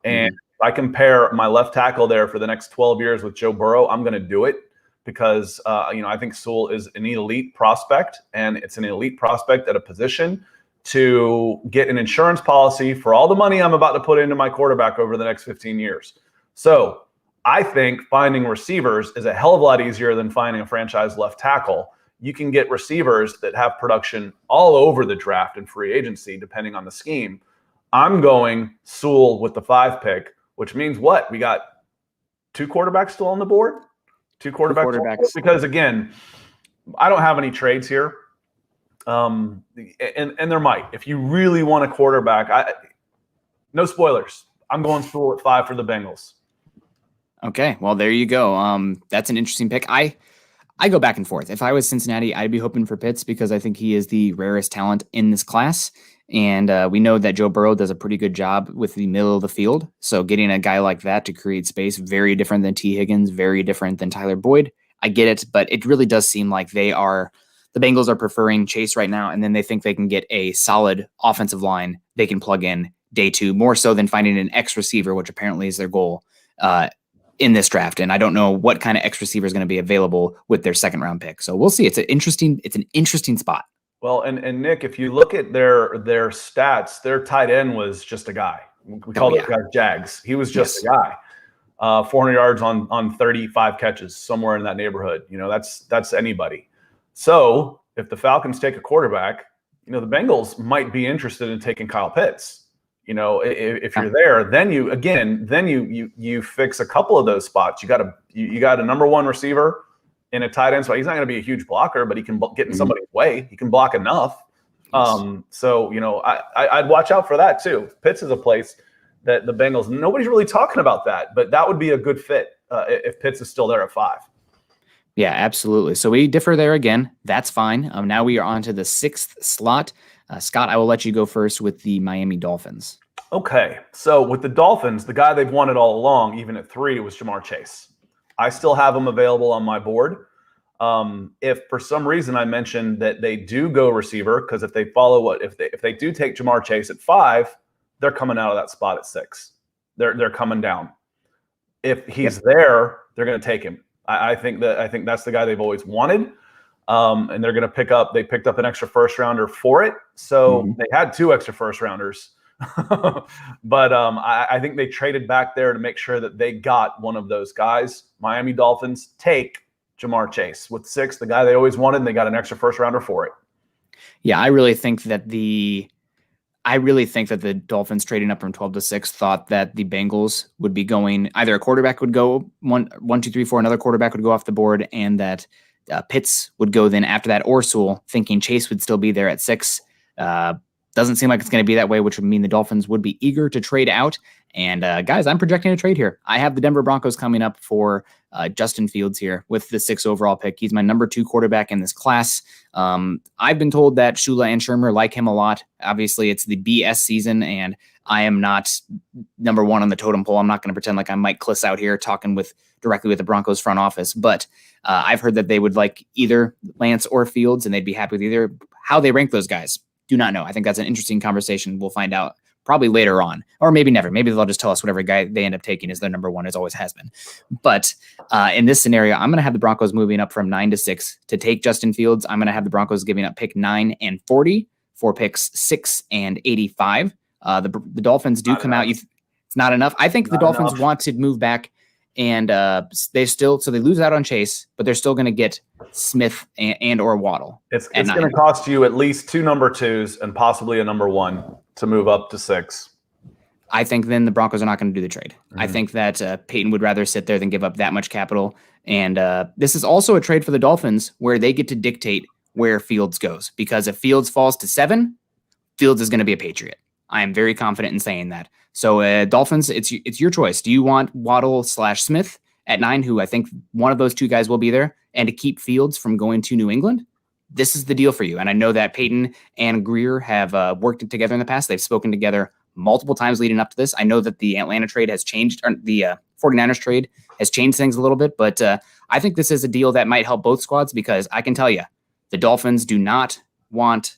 And if I compare my left tackle there for the next 12 years with Joe Burrow, I'm going to do it because I think Sewell is an elite prospect, and it's an elite prospect at a position to get an insurance policy for all the money I'm about to put into my quarterback over the next 15 years. So I think finding receivers is a hell of a lot easier than finding a franchise left tackle. You can get receivers that have production all over the draft and free agency, depending on the scheme. I'm going Sewell with the 5 pick, which means what? We got 2 quarterbacks still on the board? Two quarterbacks. Because, again, I don't have any trades here. And there might. If you really want a quarterback, no spoilers. I'm going Sewell at 5 for the Bengals. Okay, well, there you go. That's an interesting pick. I go back and forth. If I was Cincinnati, I'd be hoping for Pitts because I think he is the rarest talent in this class. And we know that Joe Burrow does a pretty good job with the middle of the field. So getting a guy like that to create space, very different than T. Higgins, very different than Tyler Boyd. I get it, but it really does seem like the Bengals are preferring Chase right now, and then they think they can get a solid offensive line they can plug in day 2, more so than finding an X receiver, which apparently is their goal in this draft. And I don't know what kind of X receiver is going to be available with their 2nd round pick. So we'll see. It's an interesting spot. Well, and Nick, if you look at their stats, their tight end was just a guy. We call those guys Jags. He was just a guy. 400 yards on 35 catches, somewhere in that neighborhood. That's anybody. So if the Falcons take a quarterback, the Bengals might be interested in taking Kyle Pitts. If you're there, then you fix a couple of those spots. You got a number 1 receiver in a tight end spot. He's not going to be a huge blocker, but he can get in somebody's way. He can block enough. So I'd watch out for that too. Pitts is a place that the Bengals, nobody's really talking about that, but that would be a good fit if Pitts is still there at 5. Yeah, absolutely. So we differ there again. That's fine. Now we are on to the 6th slot. Scott, I will let you go first with the Miami Dolphins. Okay. So with the Dolphins, the guy they've wanted all along, even at 3, was Jamar Chase. I still have him available on my board. If for some reason I mentioned that they do go receiver, because if they do take Jamar Chase at 5, they're coming out of that spot at 6. They're coming down. If he's there, they're going to take him. I think that's the guy they've always wanted. And they're going to pick up an extra 1st rounder for it. So they had 2 extra 1st rounders. But I think they traded back there to make sure that they got one of those guys. Miami Dolphins take Jamar Chase with 6, the guy they always wanted, and they got an extra 1st rounder for it. Yeah, I really think that the Dolphins trading up from 12 to 6 thought that the Bengals would be going, either a quarterback would go 1, 2, 3, 4, another quarterback would go off the board, and that Pitts would go then after that, or Sewell, thinking Chase would still be there at 6. Doesn't seem like it's going to be that way, which would mean the Dolphins would be eager to trade out. And guys, I'm projecting a trade here. I have the Denver Broncos coming up for Justin Fields here with the 6th overall pick. He's my number 2 quarterback in this class. I've been told that Shula and Shermer like him a lot. Obviously, it's the BS season, and I am not number 1 on the totem pole. I'm not going to pretend like I'm Mike Kliss out here talking directly with the Broncos front office. But I've heard that they would like either Lance or Fields, and they'd be happy with either. How they rank those guys, do not know. I think that's an interesting conversation. We'll find out probably later on, or maybe never. Maybe they'll just tell us whatever guy they end up taking is their number 1, as always has been. But in this scenario, I'm going to have the Broncos moving up from 9 to 6 to take Justin Fields. I'm going to have the Broncos giving up pick 9 and 40 for picks 6 and 85. The Dolphins do come out. It's not enough. I think the Dolphins want to move back, and they lose out on Chase, but they're still going to get Smith and or Waddle. It's going to cost you at least 2 number 2s and possibly a number 1 to move up to 6. I think then the Broncos are not going to do the trade. I think that Peyton would rather sit there than give up that much capital. And this is also a trade for the Dolphins where they get to dictate where Fields goes, because if Fields falls to 7, Fields is going to be a Patriot. I am very confident in saying that. So Dolphins, it's your choice. Do you want Waddle/Smith at 9, who I think one of those 2 guys will be there, and to keep Fields from going to New England? This is the deal for you. And I know that Peyton and Greer have worked together in the past. They've spoken together multiple times leading up to this. I know that the Atlanta trade has changed, or the 49ers trade has changed things a little bit, but I think this is a deal that might help both squads because I can tell you, the Dolphins do not want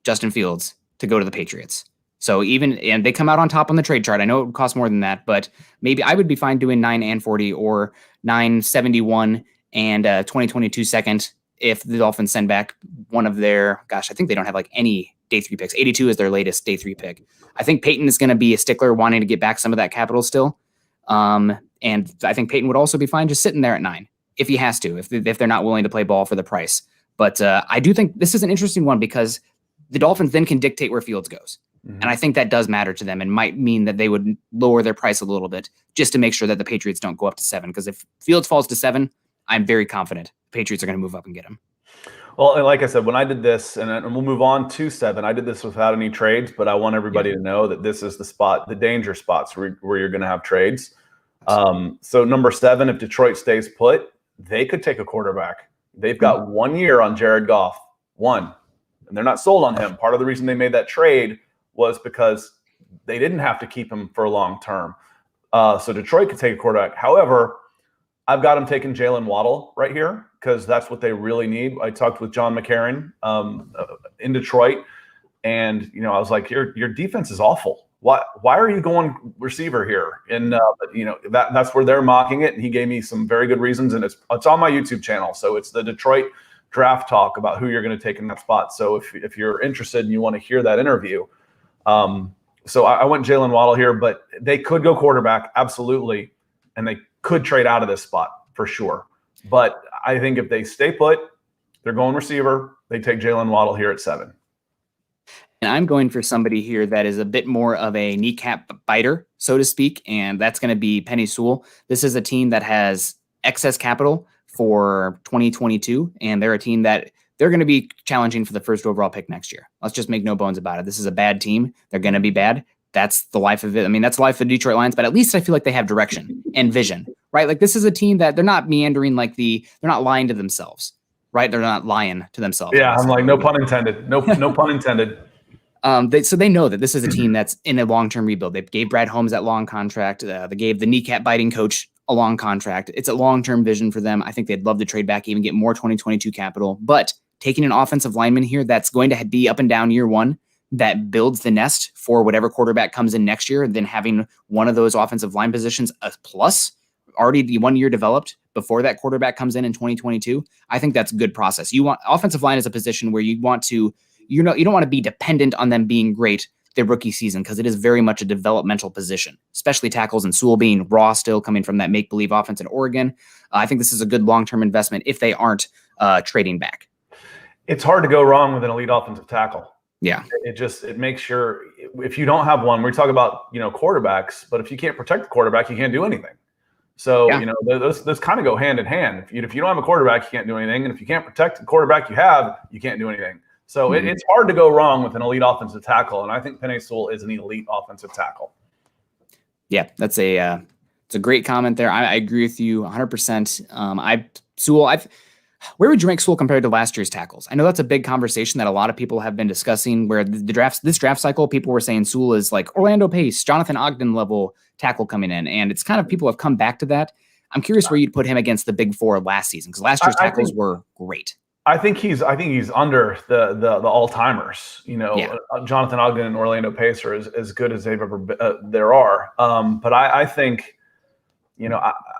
Justin Fields to go to the Patriots. So and they come out on top on the trade chart. I know it would cost more than that, but maybe I would be fine doing 9 and 40 or 971 and 2022 second if the Dolphins send back one of their, I think they don't have like any day 3 picks. 82 is their latest day 3 pick. I think Peyton is going to be a stickler wanting to get back some of that capital still. And I think Peyton would also be fine just sitting there at 9 if he has to, if they're not willing to play ball for the price. But I do think this is an interesting one because the Dolphins then can dictate where Fields goes. Mm-hmm. And I think that does matter to them and might mean that they would lower their price a little bit just to make sure that the Patriots don't go up to 7. Because if Fields falls to 7, I'm very confident the Patriots are going to move up and get him. Well, and like I said, when I did this, and we'll move on to 7, I did this without any trades, but I want everybody to know that this is the spot, the danger spots where you're going to have trades. So number 7, if Detroit stays put, they could take a quarterback. They've got 1 year on Jared Goff, 1, and they're not sold on him. Part of the reason they made that trade was because they didn't have to keep him for a long term. So Detroit could take a quarterback. However, I've got them taking Jalen Waddle right here because that's what they really need. I talked with John McCarron in Detroit, and I was like, your defense is awful. Why are you going receiver here? And that's where they're mocking it. And he gave me some very good reasons, and it's on my YouTube channel. So it's the Detroit Draft Talk about who you're going to take in that spot. So if you're interested and you want to hear that interview, so I went Jalen Waddle here, but they could go quarterback, absolutely, and they could trade out of this spot for sure. But I think if they stay put, they're going receiver. They take Jalen Waddle here at 7. And I'm going for somebody here that is a bit more of a kneecap biter, so to speak, and that's going to be Penei Sewell. This is a team that has excess capital for 2022, and they're a team that they're going to be challenging for the first overall pick next year. Let's just make no bones about it. This is a bad team. They're going to be bad. That's the life of it. I mean, that's the life of the Detroit Lions, but at least I feel like they have direction and vision, right? Like this is a team that they're not meandering they're not lying to themselves, right? They're not lying to themselves. Yeah, I'm like, no pun intended. No pun intended. So they know that this is a team that's in a long-term rebuild. They gave Brad Holmes that long contract. They gave the kneecap biting coach a long contract. It's a long-term vision for them. I think they'd love to trade back, even get more 2022 capital, but taking an offensive lineman here that's going to be up and down year 1, that builds the nest for whatever quarterback comes in next year, then having one of those offensive line positions a plus already the 1 year developed before that quarterback comes in 2022. I think that's a good process. You want offensive line as a position where you want to, you don't want to be dependent on them being great their rookie season because it is very much a developmental position, especially tackles and Sewell being raw still coming from that make-believe offense in Oregon. I think this is a good long-term investment if they aren't trading back. It's hard to go wrong with an elite offensive tackle. Yeah. It makes sure if you don't have one, we talk about, quarterbacks, but if you can't protect the quarterback, you can't do anything. So, those kind of go hand in hand. If you don't have a quarterback, you can't do anything. And if you can't protect the quarterback you have, you can't do anything. So it's hard to go wrong with an elite offensive tackle. And I think Penei Sewell is an elite offensive tackle. Yeah, that's it's a great comment there. I agree with you 100%. Where would you rank Sewell compared to last year's tackles? I know that's a big conversation that a lot of people have been discussing where this draft cycle, people were saying Sewell is like Orlando Pace, Jonathan Ogden level tackle coming in. And it's kind of people have come back to that. I'm curious where you'd put him against the big 4 last season because last year's tackles were great. I think he's under the all-timers. Jonathan Ogden and Orlando Pace are as good as they've ever there are. But I think,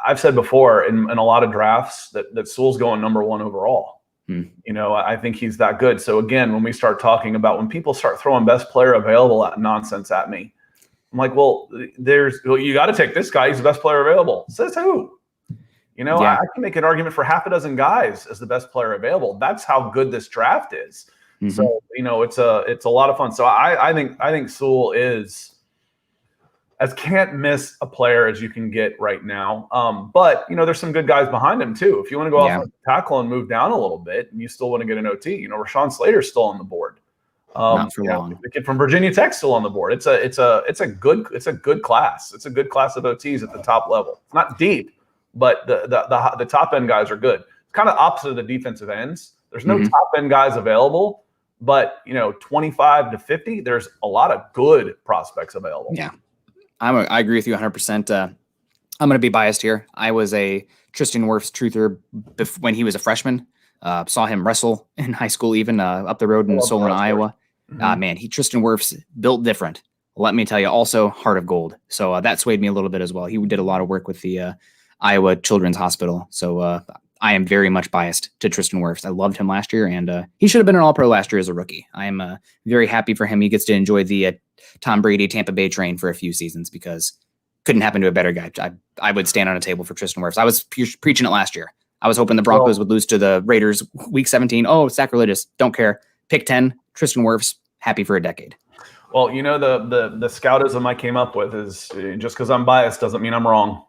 I've said before in a lot of drafts that Sewell's going number 1 overall. I think he's that good. So again, when we start talking about when people start throwing best player available nonsense at me, I'm like, you got to take this guy. He's the best player available. Says who? I can make an argument for half a dozen guys as the best player available. That's how good this draft is. Mm-hmm. So, it's a lot of fun. So I think Sewell is as can't miss a player as you can get right now. But there's some good guys behind him too. If you want to go off the tackle and move down a little bit and you still want to get an OT, Rashawn Slater's still on the board. Not for long. The kid from Virginia Tech's still on the board. It's a good class. It's a good class of OTs at the top level. It's not deep, but the top end guys are good. It's kind of opposite of the defensive ends. There's no top end guys available, but 25 to 50, there's a lot of good prospects available. Yeah, I agree with you 100%. I'm going to be biased here. I was a Tristan Wirfs truther when he was a freshman. Saw him wrestle in high school, even up the road in Solon, Iowa. Man, Tristan Wirfs built different. Let me tell you, also heart of gold. So that swayed me a little bit as well. He did a lot of work with the Iowa Children's Hospital. So I am very much biased to Tristan Wirfs. I loved him last year, and he should have been an All-Pro last year as a rookie. I am very happy for him. He gets to enjoy the Tom Brady Tampa Bay train for a few seasons because couldn't happen to a better guy. I would stand on a table for Tristan Wirfs. I was preaching it last year. I was hoping the Broncos would lose to the Raiders week 17. Oh, sacrilegious. Don't care. Pick 10, Tristan Wirfs, happy for a decade. Well, you know, the scoutism I came up with is just because I'm biased doesn't mean I'm wrong.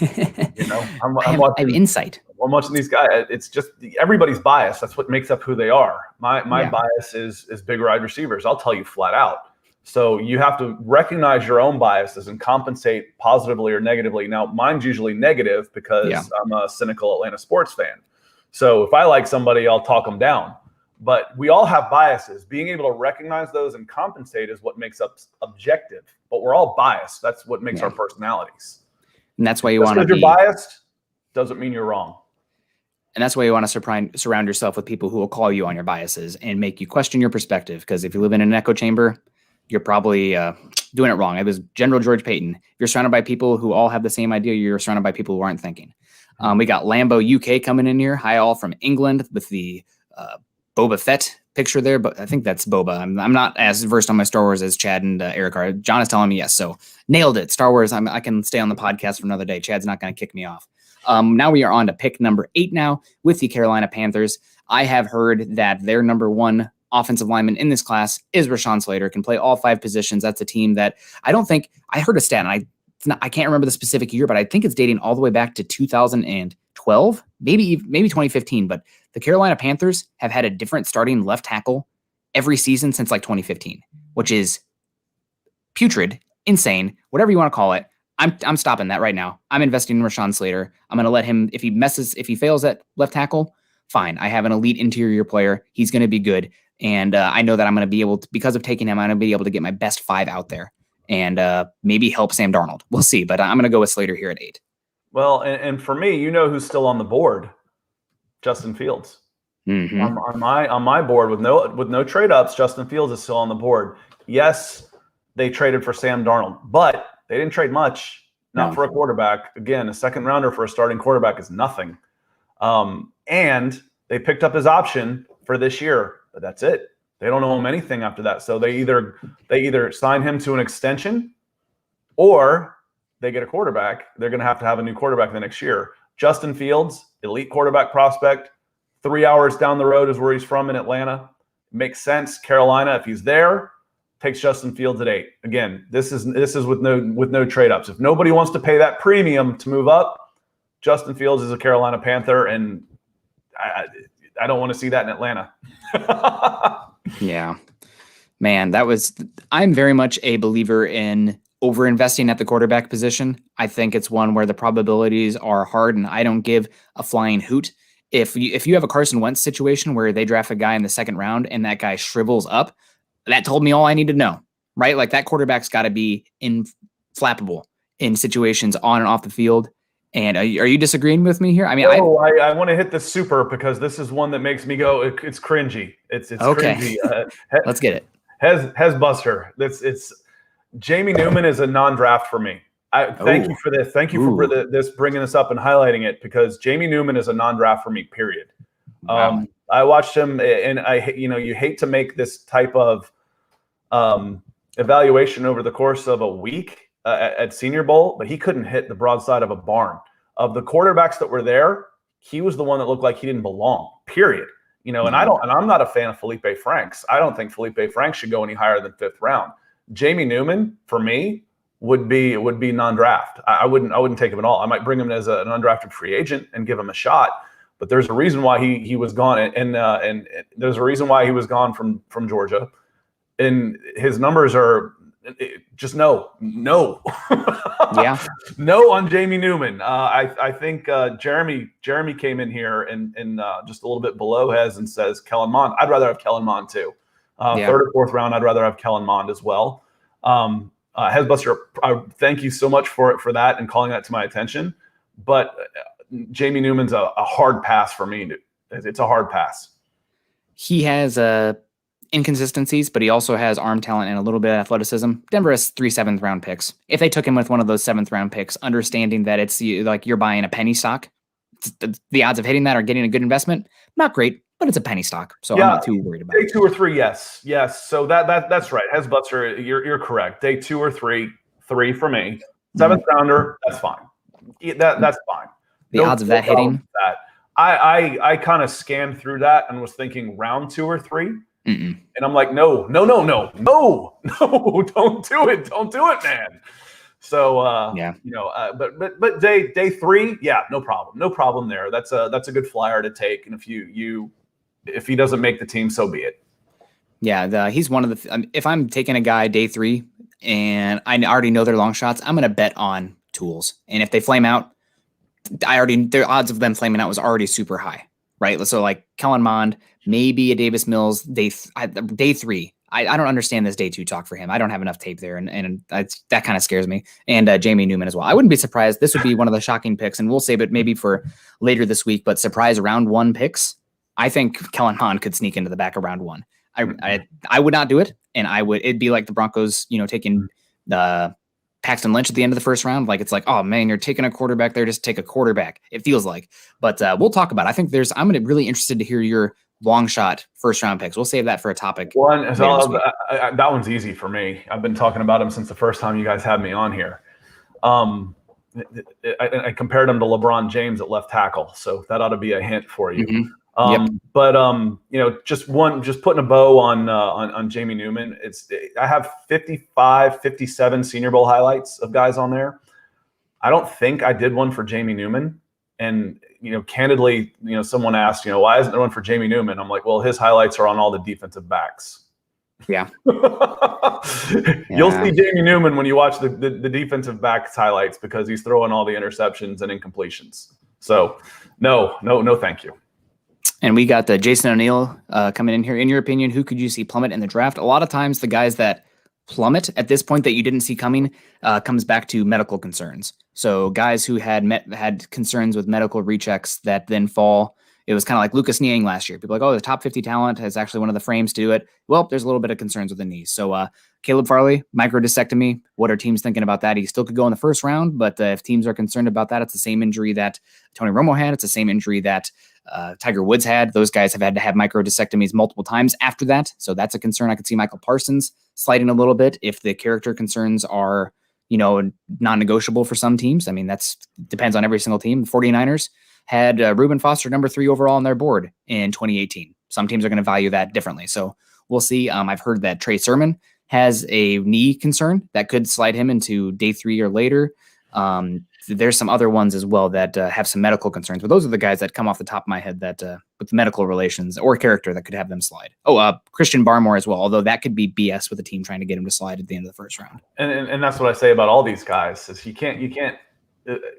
You know, I have insight. I'm watching these guys. It's just everybody's biased. That's what makes up who they are. My bias is big wide receivers. I'll tell you flat out. So you have to recognize your own biases and compensate positively or negatively. Now, mine's usually negative because I'm a cynical Atlanta sports fan. So if I like somebody, I'll talk them down. But we all have biases. Being able to recognize those and compensate is what makes us objective. But we're all biased. That's what makes our personalities. And that's why you want to be. Because you're biased doesn't mean you're wrong. And that's why you want to surround yourself with people who will call you on your biases and make you question your perspective. Because if you live in an echo chamber, you're probably doing it wrong. It was General George Payton. If you're surrounded by people who all have the same idea, you're surrounded by people who aren't thinking. We got Lambo UK coming in here. Hi, all from England with the Boba Fett picture there, but I think that's Boba. I'm not as versed on my Star Wars as Chad and Eric are. John is telling me yes, so nailed it. Star Wars, I can stay on the podcast for another day. Chad's not going to kick me off. Now we are on to pick number 8 now with the Carolina Panthers. I have heard that their number 1 offensive lineman in this class is Rashawn Slater, can play all 5 positions. That's a team that I heard a stat, and I can't remember the specific year, but I think it's dating all the way back to 2012, maybe 2015. But the Carolina Panthers have had a different starting left tackle every season since like 2015, which is putrid, insane, whatever you want to call it. I'm stopping that right now. I'm investing in Rashawn Slater. I'm going to let him, if he fails at left tackle, fine. I have an elite interior player. He's going to be good. And I know that I'm going to be able to, because of taking him, I'm going to be able to get my best 5 out there and maybe help Sam Darnold. We'll see. But I'm going to go with Slater here at 8. Well, and for me, you know who's still on the board? Justin Fields. Mm-hmm. On my board with no trade ups, Justin Fields is still on the board. Yes, they traded for Sam Darnold, but they didn't trade much. Not for a quarterback. Again, a second rounder for a starting quarterback is nothing. And they picked up his option for this year, but that's it. They don't owe him anything after that. So they either sign him to an extension or they get a quarterback. They're going to have a new quarterback the next year. Justin Fields, elite quarterback prospect, 3 hours down the road is where he's from in Atlanta. Makes sense. Carolina, if he's there, takes Justin Fields at 8. Again, this is with no trade ups. If nobody wants to pay that premium to move up, Justin Fields is a Carolina Panther, and I don't want to see that in Atlanta. Yeah, man, I'm very much a believer in over-investing at the quarterback position. I think it's one where the probabilities are hard, and I don't give a flying hoot. If you have a Carson Wentz situation where they draft a guy in the second round and that guy shrivels up, that told me all I need to know, right? Like that quarterback's got to be inflappable in situations on and off the field. And are you disagreeing with me here? I mean, I want to hit the super because this is one that makes me go, it's cringy. It's okay. Cringy. Let's get it. Has Buster. It's Jamie Newman is a non-draft for me. Thank you for this. Thank you for this bringing this up and highlighting it because Jamie Newman is a non-draft for me. Period. Wow. I watched him, and you hate to make this type of evaluation over the course of a week at Senior Bowl, but he couldn't hit the broadside of a barn. Of the quarterbacks that were there, he was the one that looked like he didn't belong. Period. And I'm not a fan of Felipe Franks. I don't think Felipe Franks should go any higher than 5th round. Jamie Newman, for me, would be non-draft. I wouldn't take him at all. I might bring him as an undrafted free agent and give him a shot. But there's a reason why he was gone, and there's a reason why he was gone from Georgia, and his numbers are just no. Yeah, no on Jamie Newman. I think Jeremy came in here and just a little bit below Hez and says Kellen Mond. I'd rather have Kellen Mond too. 3rd or 4th round, I'd rather have Kellen Mond as well. Hezbuster, thank you so much for that and calling that to my attention. But Jamie Newman's a hard pass for me. It's a hard pass. He has inconsistencies, but he also has arm talent and a little bit of athleticism. Denver has 3 7th-round picks. If they took him with one of those 7th-round picks, understanding that it's like you're buying a penny stock, the odds of hitting that or getting a good investment, not great, but it's a penny stock, so I'm not too worried about it. Day 2 or 3, yes. So that's right. Hezbuster, you're correct. Day 2 or 3 for me. 7th rounder, that's fine. That's fine. The odds of that hitting. I kind of scanned through that and was thinking round 2 or 3. And I'm like, no, don't do it, man. So but day 3, no problem there. That's a good flyer to take. And if he doesn't make the team, so be it. Yeah, he's one of the. If I'm taking a guy day 3 and I already know their long shots, I'm going to bet on tools. And if they flame out, their odds of them flaming out was already super high, right? So like Kellen Mond, maybe a Davis Mills day 3. I don't understand this day 2 talk for him. I don't have enough tape there, and that kind of scares me. And Jamie Newman as well. I wouldn't be surprised. This would be one of the shocking picks, and we'll save it maybe for later this week. But surprise round 1 picks, I think Kellen Mond could sneak into the back of round 1. I would not do it, and it'd be like the Broncos, taking Paxton Lynch at the end of the first round. Like, it's like, oh man, you're taking a quarterback there, just take a quarterback. It feels like, but we'll talk about it. I think I'm going to be really interested to hear your long shot first round picks. We'll save that for a topic. That one's easy for me. I've been talking about him since the first time you guys had me on here. I compared him to LeBron James at left tackle, so that ought to be a hint for you. But just putting a bow on Jamie Newman. I have 55, 57 Senior Bowl highlights of guys on there. I don't think I did one for Jamie Newman. And candidly, someone asked, why isn't there one for Jamie Newman? I'm like, well, his highlights are on all the defensive backs. Yeah. You'll see Jamie Newman when you watch the defensive backs highlights, because he's throwing all the interceptions and incompletions. So no, thank you. And we got Jason O'Neill coming in here. In your opinion, who could you see plummet in the draft? A lot of times the guys that plummet at this point that you didn't see coming comes back to medical concerns. So guys who had concerns with medical rechecks that then fall. It was kind of like Lucas Niang last year. People are like, oh, the top 50 talent is actually one of the frames to do it. Well, there's a little bit of concerns with the knees. So Caleb Farley, microdiscectomy. What are teams thinking about that? He still could go in the first round, but if teams are concerned about that, it's the same injury that Tony Romo had. It's the same injury that Tiger Woods had. Those guys have had to have microdiscectomies multiple times after that. So that's a concern. I could see Michael Parsons sliding a little bit if the character concerns are, non-negotiable for some teams. I mean, that's depends on every single team. The 49ers had Reuben Foster number 3 overall on their board in 2018. Some teams are going to value that differently. So we'll see. I've heard that Trey Sermon has a knee concern that could slide him into day 3 or later. There's some other ones as well that have some medical concerns, but those are the guys that come off the top of my head that with medical relations or character that could have them slide. Christian Barmore as well, although that could be BS with the team trying to get him to slide at the end of the first round. And that's what I say about all these guys is you can't.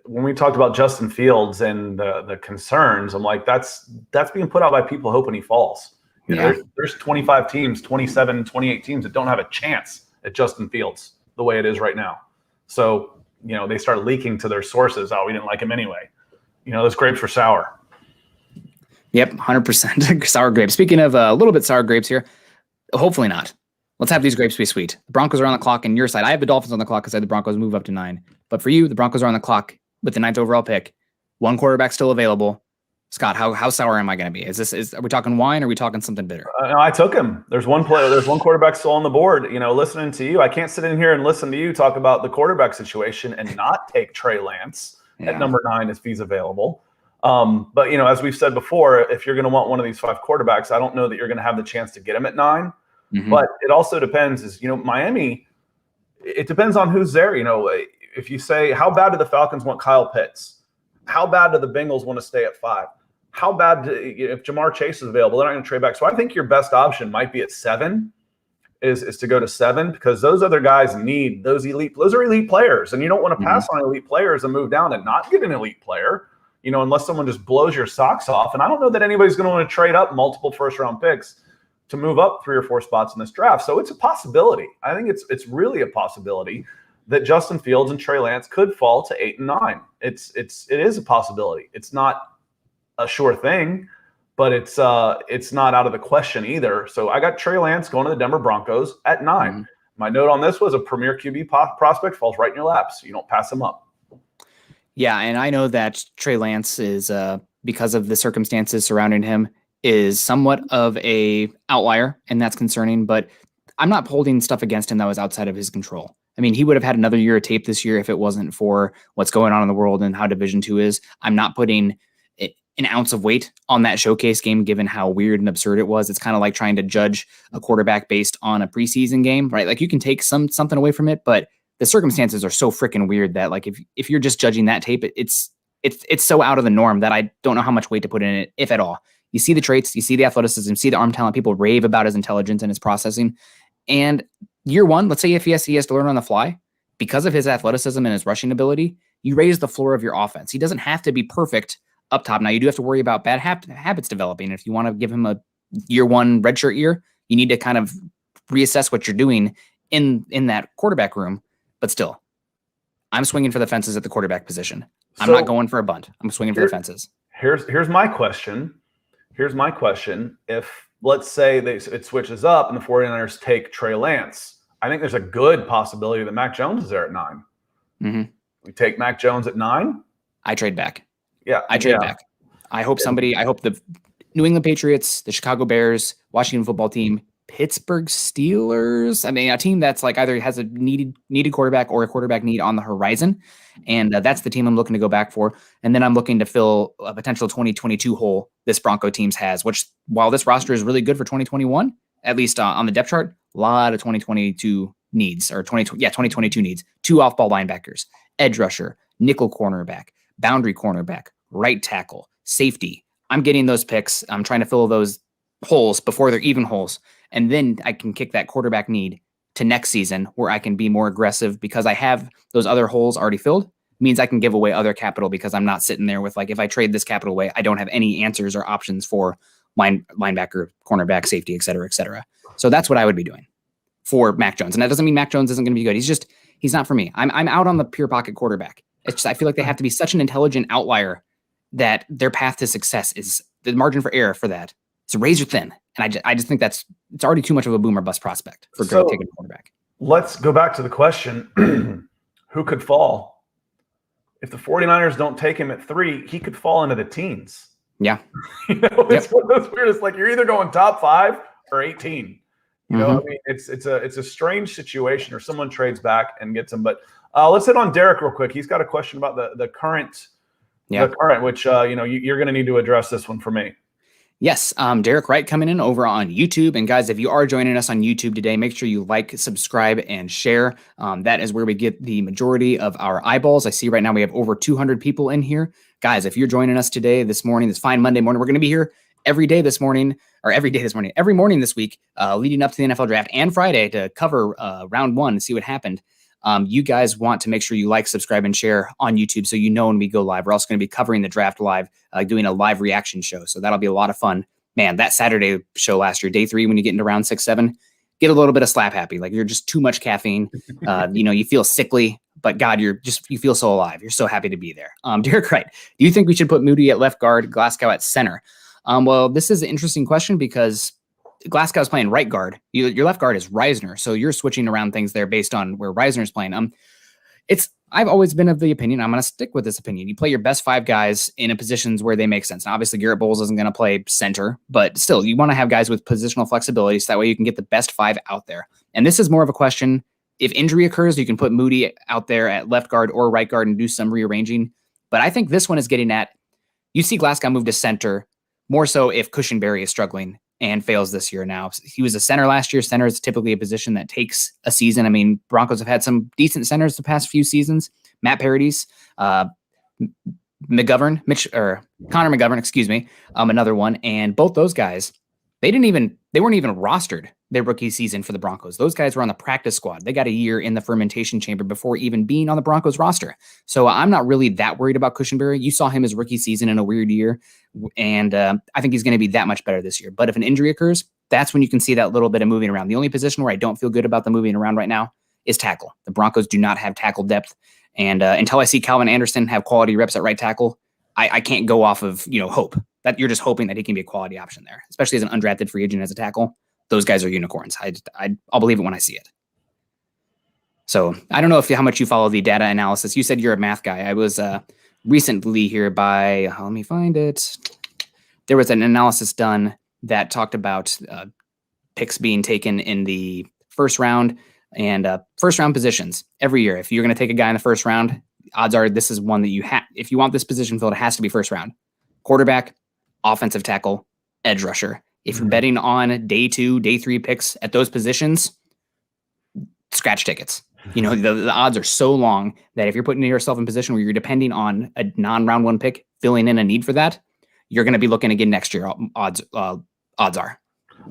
When we talked about Justin Fields and the concerns, I'm like, that's being put out by people hoping he falls. There's 25 teams, 27, 28 teams that don't have a chance at Justin Fields the way it is right now. So, they start leaking to their sources. Oh, we didn't like him anyway. Those grapes were sour. Yep, 100% sour grapes. Speaking of a little bit sour grapes here, hopefully not. Let's have these grapes be sweet. The Broncos are on the clock on your side. I have the Dolphins on the clock because I had the Broncos move up to 9. But for you, the Broncos are on the clock with the 9th overall pick. One quarterback still available. Scott, how sour am I going to be? Are we talking wine or are we talking something bitter? No, I took him. There's one quarterback still on the board. Listening to you, I can't sit in here and listen to you talk about the quarterback situation and not take Trey Lance at number 9 if he's available. But as we've said before, if you're going to want one of these 5 quarterbacks, I don't know that you're going to have the chance to get him at 9. Mm-hmm. But it also depends. Miami. It depends on who's there. If you say, how bad do the Falcons want Kyle Pitts? How bad do the Bengals want to stay at 5? How bad if Jamar Chase is available? They're not going to trade back. So I think your best option might be at 7, is to go to 7, because those other guys need those elite. Those are elite players, and you don't want to pass on elite players and move down and not get an elite player. Unless someone just blows your socks off. And I don't know that anybody's going to want to trade up multiple first-round picks to move up 3 or 4 spots in this draft. So it's a possibility. I think it's really a possibility that Justin Fields and Trey Lance could fall to 8 and 9. It is a possibility. It's not a sure thing, but it's not out of the question either. So I got Trey Lance going to the Denver Broncos at 9. Mm-hmm. My note on this was a premier QB prospect falls right in your lap, so you don't pass him up. Yeah, and I know that Trey Lance is, because of the circumstances surrounding him, is somewhat of a outlier, and that's concerning, but I'm not holding stuff against him that was outside of his control. I mean, he would have had another year of tape this year if it wasn't for what's going on in the world and how Division II is. I'm not putting an ounce of weight on that showcase game, given how weird and absurd it was. It's kind of like trying to judge a quarterback based on a preseason game, right? Like you can take something away from it, but the circumstances are so freaking weird that like if you're just judging that tape, it's so out of the norm that I don't know how much weight to put in it, if at all. You see the traits, you see the athleticism, you see the arm talent. People rave about his intelligence and his processing. And year one, let's say if he has to learn on the fly, because of his athleticism and his rushing ability, you raise the floor of your offense. He doesn't have to be perfect up top. Now, you do have to worry about bad habits developing. If you want to give him a year one redshirt year, you need to kind of reassess what you're doing in that quarterback room. But still, I'm swinging for the fences at the quarterback position. I'm not going for a bunt. I'm swinging for the fences. Here's my question. If, let's say, it switches up and the 49ers take Trey Lance, I think there's a good possibility that Mac Jones is there at 9. Mm-hmm. We take Mac Jones at 9. I trade back. Yeah. I trade back. I hope the New England Patriots, the Chicago Bears, Washington football team, Pittsburgh Steelers. I mean, a team that's like either has a needed quarterback or a quarterback need on the horizon. And that's the team I'm looking to go back for. And then I'm looking to fill a potential 2022 hole this Bronco teams has, which while this roster is really good for 2021, at least on the depth chart, a lot of 2022 needs or 2022 needs. 2 off-ball linebackers, edge rusher, nickel cornerback, boundary cornerback, right tackle, safety. I'm getting those picks. I'm trying to fill those holes before they're even holes. And then I can kick that quarterback need to next season where I can be more aggressive because I have those other holes already filled. It means I can give away other capital because I'm not sitting there with like, if I trade this capital away, I don't have any answers or options for linebacker, cornerback, safety, et cetera, et cetera. So that's what I would be doing for Mac Jones. And that doesn't mean Mac Jones isn't going to be good. He's not for me. I'm out on the pure pocket quarterback. It's just, I feel like they have to be such an intelligent outlier that their path to success is the margin for error for that. It's razor thin. And I just think it's already too much of a boom or bust prospect for taking a quarterback. Let's go back to the question. Who could fall? If the 49ers don't take him at 3, he could fall into the teens. Yeah. It's one of those weirdest, like you're either going top 5 or 18. You know, I mean, it's a strange situation, or someone trades back and gets him. But let's hit on Derek real quick. He's got a question about the current, which you're going to need to address this one for me. Yes, Derek Wright coming in over on YouTube. And guys, if you are joining us on YouTube today, make sure you like, subscribe, and share. That is where we get the majority of our eyeballs. I see right now we have over 200 people in here. Guys, if you're joining us today, this morning, this fine Monday morning, we're going to be here every morning this week, leading up to the NFL draft and Friday to cover round 1 and see what happened. You guys want to make sure you like, subscribe, and share on YouTube so you know when we go live. We're also going to be covering the draft live, doing a live reaction show. So that'll be a lot of fun. Man, that Saturday show last year, day 3, when you get into round 6, 7, get a little bit of slap happy. Like you're just too much caffeine. You feel sickly, but God, you feel so alive. You're so happy to be there. Derek Wright, do you think we should put Moody at left guard, Glasgow at center? Well, this is an interesting question because Glasgow's playing right guard. Your left guard is Reisner, so you're switching around things there based on where Reisner's playing. I've always been of the opinion, I'm going to stick with this opinion. You play your best 5 guys in positions where they make sense. Now, obviously, Garrett Bowles isn't going to play center, but still, you want to have guys with positional flexibility so that way you can get the best 5 out there. And this is more of a question. If injury occurs, you can put Moody out there at left guard or right guard and do some rearranging. But I think this one is getting at, you see Glasgow move to center more so if Cushenberry is struggling and fails this year. Now, he was a center last year. Center is typically a position that takes a season. I mean, Broncos have had some decent centers the past few seasons. Matt Paradis, Connor McGovern, another one. And both those guys, they weren't even rostered their rookie season for the Broncos. Those guys were on the practice squad. They got a year in the fermentation chamber before even being on the Broncos roster. So I'm not really that worried about Cushenberry. You saw him his rookie season in a weird year. And I think he's going to be that much better this year. But if an injury occurs, that's when you can see that little bit of moving around. The only position where I don't feel good about the moving around right now is tackle. The Broncos do not have tackle depth. And until I see Calvin Anderson have quality reps at right tackle, I can't go off of, hope. That you're just hoping that he can be a quality option there, especially as an undrafted free agent as a tackle. Those guys are unicorns. I'll believe it when I see it. So I don't know how much you follow the data analysis. You said you're a math guy. I was recently here by, let me find it. There was an analysis done that talked about picks being taken in the first round and first round positions every year. If you're going to take a guy in the first round, odds are this is one that you have. If you want this position filled, it has to be first round. Quarterback, offensive tackle, edge rusher. If you're betting on day 2, day 3 picks at those positions, scratch tickets. The odds are so long that if you're putting yourself in a position where you're depending on a non-round 1 pick, filling in a need for that, you're going to be looking again next year. Odds are.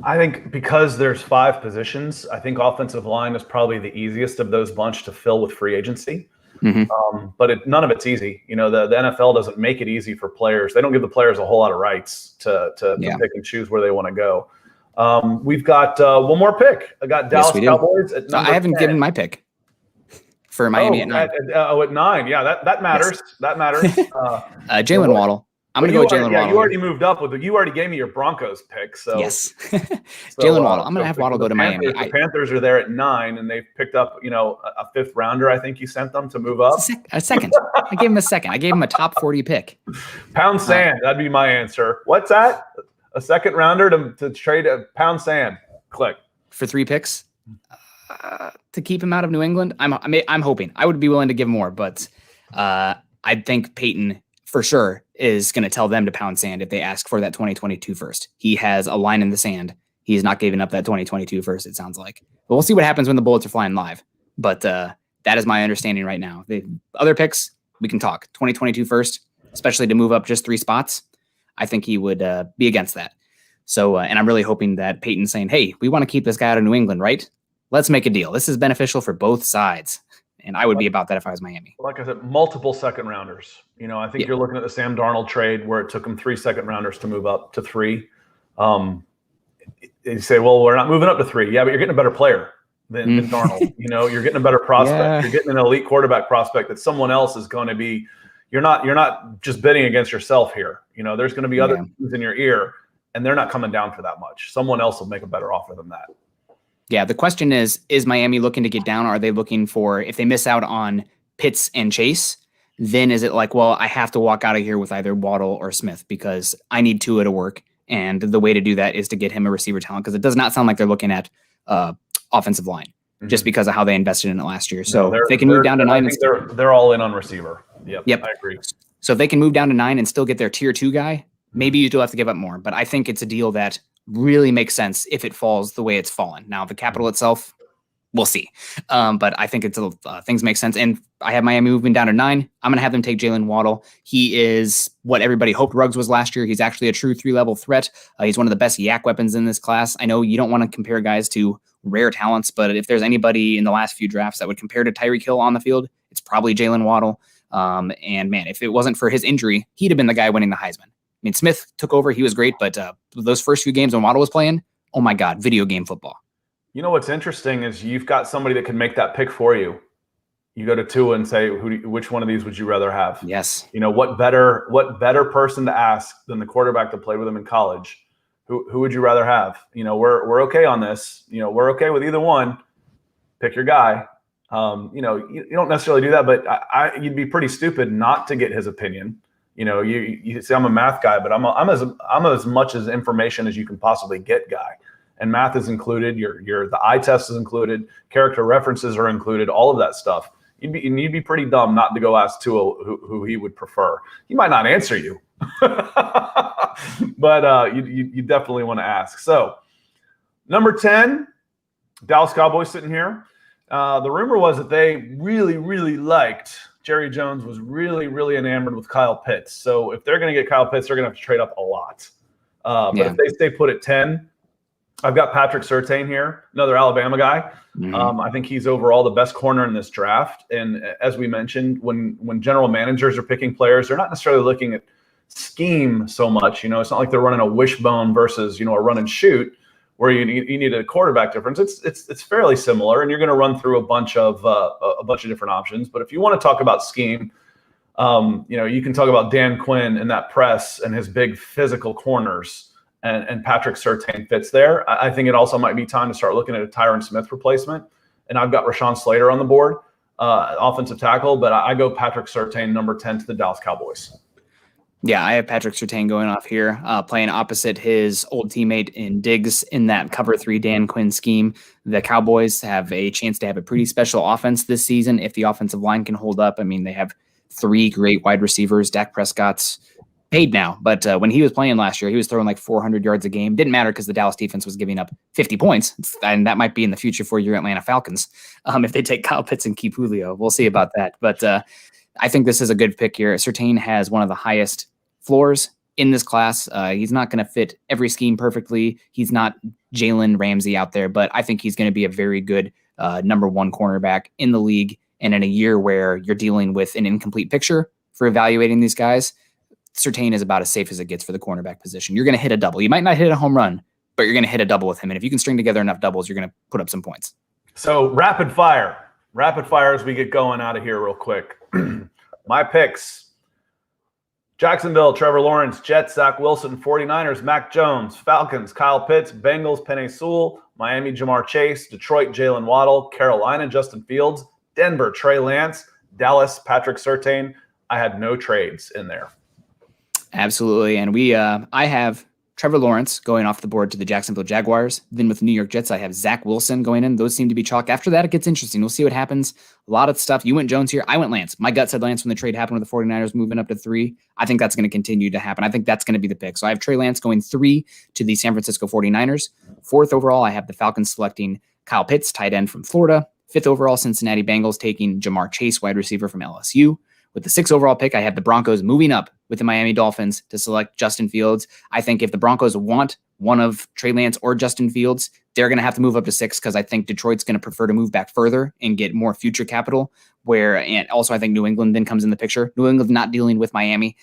I think because there's 5 positions, I think offensive line is probably the easiest of those bunch to fill with free agency. But none of it's easy. The NFL doesn't make it easy for players. They don't give the players a whole lot of rights to pick and choose where they want to go. We've got one more pick. I got Dallas Cowboys at number I haven't 10. given my pick for Miami at 9. At 9. Yeah, that matters. Yes. That matters. Jalen Waddle. I'm going to go with Jalen Waddle. You already moved up you already gave me your Broncos pick. So yes, Jalen Waddle. I'm going to have Waddle go to Miami. The Panthers are there at 9, and they've picked up, a 5th rounder. I think you sent them to move up. A second. I gave him a second. I gave him a top 40 pick. Pound sand. That'd be my answer. What's that? A 2nd rounder to trade a pound sand. Click for 3 picks to keep him out of New England. I'm hoping. I would be willing to give more, but I think Peyton for sure is going to tell them to pound sand if they ask for that 2022 first. He has a line in the sand. He's not giving up that 2022 first, it sounds like. But we'll see what happens when the bullets are flying live. But that is my understanding right now. The other picks, we can talk. 2022 first, especially to move up just 3 spots. I think he would be against that. So, and I'm really hoping that Peyton's saying, hey, we want to keep this guy out of New England, right? Let's make a deal. This is beneficial for both sides. And I would be about that if I was Miami. Like I said, multiple 2nd rounders. I think you're looking at the Sam Darnold trade where it took him 3 2nd rounders to move up to 3. You say, well, we're not moving up to 3. Yeah, but you're getting a better player than Darnold. You're getting a a better prospect. Yeah. You're getting an elite quarterback prospect that someone else is going to be. You're not just bidding against yourself here. There's going to be other things in your ear, and they're not coming down for that much. Someone else will make a better offer than that. Yeah, the question is Miami looking to get down? Or are they looking for, if they miss out on Pitts and Chase, then is it like, well, I have to walk out of here with either Waddle or Smith because I need Tua to work. And the way to do that is to get him a receiver talent because it does not sound like they're looking at offensive line just because of how they invested in it last year. So if they can move down to 9. They're all in on receiver. Yep. I agree. So if they can move down to 9 and still get their tier 2 guy, maybe you do have to give up more. But I think it's a deal that really makes sense if it falls the way it's fallen. Now, the capital itself, we'll see. But I think it's things make sense. And I have Miami moving down to 9. I'm going to have them take Jalen Waddle. He is what everybody hoped Ruggs was last year. He's actually a true 3-level threat. He's one of the best yak weapons in this class. I know you don't want to compare guys to rare talents, but if there's anybody in the last few drafts that would compare to Tyreek Hill on the field, it's probably Jalen Waddle. And man, if it wasn't for his injury, he'd have been the guy winning the Heisman. I mean, Smith took over. He was great, but those first few games when Waddle was playing, oh my God, video game football. What's interesting is you've got somebody that can make that pick for you. You go to Tua and say, which one of these would you rather have? Yes. What better person to ask than the quarterback that played with him in college? Who would you rather have? We're okay on this. We're okay with either one. Pick your guy. You don't necessarily do that, but you'd be pretty stupid not to get his opinion. You say I'm a math guy, but I'm as much as information as you can possibly get guy. And math is included. The eye test is included. Character references are included. All of that stuff. You'd be pretty dumb not to go ask Tua who he would prefer. He might not answer you, but you definitely want to ask. So, number 10, Dallas Cowboys sitting here. The rumor was that they really, really liked Jerry Jones. Was really, really enamored with Kyle Pitts. So if they're going to get Kyle Pitts, they're going to have to trade up a lot. But if they stay put at 10, I've got Patrick Surtain here, another Alabama guy. I think he's overall the best corner in this draft. And as we mentioned, when general managers are picking players, they're not necessarily looking at scheme so much. It's not like they're running a wishbone versus, a run and shoot, where you need a quarterback difference, it's fairly similar, and you're going to run through a bunch of different options. But if you want to talk about scheme, you can talk about Dan Quinn and that press and his big physical corners, and Patrick Surtain fits there. I think it also might be time to start looking at a Tyron Smith replacement. And I've got Rashawn Slater on the board, offensive tackle, but I go Patrick Surtain, number 10 to the Dallas Cowboys. Yeah, I have Patrick Surtain going off here, playing opposite his old teammate in Diggs in that cover 3 Dan Quinn scheme. The Cowboys have a chance to have a pretty special offense this season if the offensive line can hold up. I mean, they have 3 great wide receivers. Dak Prescott's paid now, but when he was playing last year, he was throwing like 400 yards a game. Didn't matter because the Dallas defense was giving up 50 points, and that might be in the future for your Atlanta Falcons if they take Kyle Pitts and keep Julio. We'll see about that, but I think this is a good pick here. Surtain has one of the highest floors in this class. He's not going to fit every scheme perfectly. He's not Jalen Ramsey out there, but I think he's going to be a very good number 1 cornerback in the league. And in a year where you're dealing with an incomplete picture for evaluating these guys, Surtain is about as safe as it gets for the cornerback position. You're going to hit a double. You might not hit a home run, but you're going to hit a double with him. And if you can string together enough doubles, you're going to put up some points. So rapid fire as we get going out of here real quick. My picks: Jacksonville, Trevor Lawrence; Jets, Zach Wilson; 49ers, Mac Jones; Falcons, Kyle Pitts; Bengals, Penei Sewell; Miami, Jamar Chase; Detroit, Jalen Waddle; Carolina, Justin Fields; Denver, Trey Lance; Dallas, Patrick Surtain. I had no trades in there. Absolutely. And I have Trevor Lawrence going off the board to the Jacksonville Jaguars. Then with the New York Jets, I have Zach Wilson going in. Those seem to be chalk. After that, it gets interesting. We'll see what happens. A lot of stuff. You went Jones here. I went Lance. My gut said Lance when the trade happened with the 49ers moving up to 3. I think that's going to continue to happen. I think that's going to be the pick. So I have Trey Lance going 3 to the San Francisco 49ers. 4th overall, I have the Falcons selecting Kyle Pitts, tight end from Florida. 5th overall, Cincinnati Bengals taking Jamar Chase, wide receiver from LSU. With the 6th overall pick, I have the Broncos moving up with the Miami Dolphins to select Justin Fields. I think if the Broncos want one of Trey Lance or Justin Fields, they're going to have to move up to 6 because I think Detroit's going to prefer to move back further and get more future capital. And also I think New England then comes in the picture. New England's not dealing with Miami,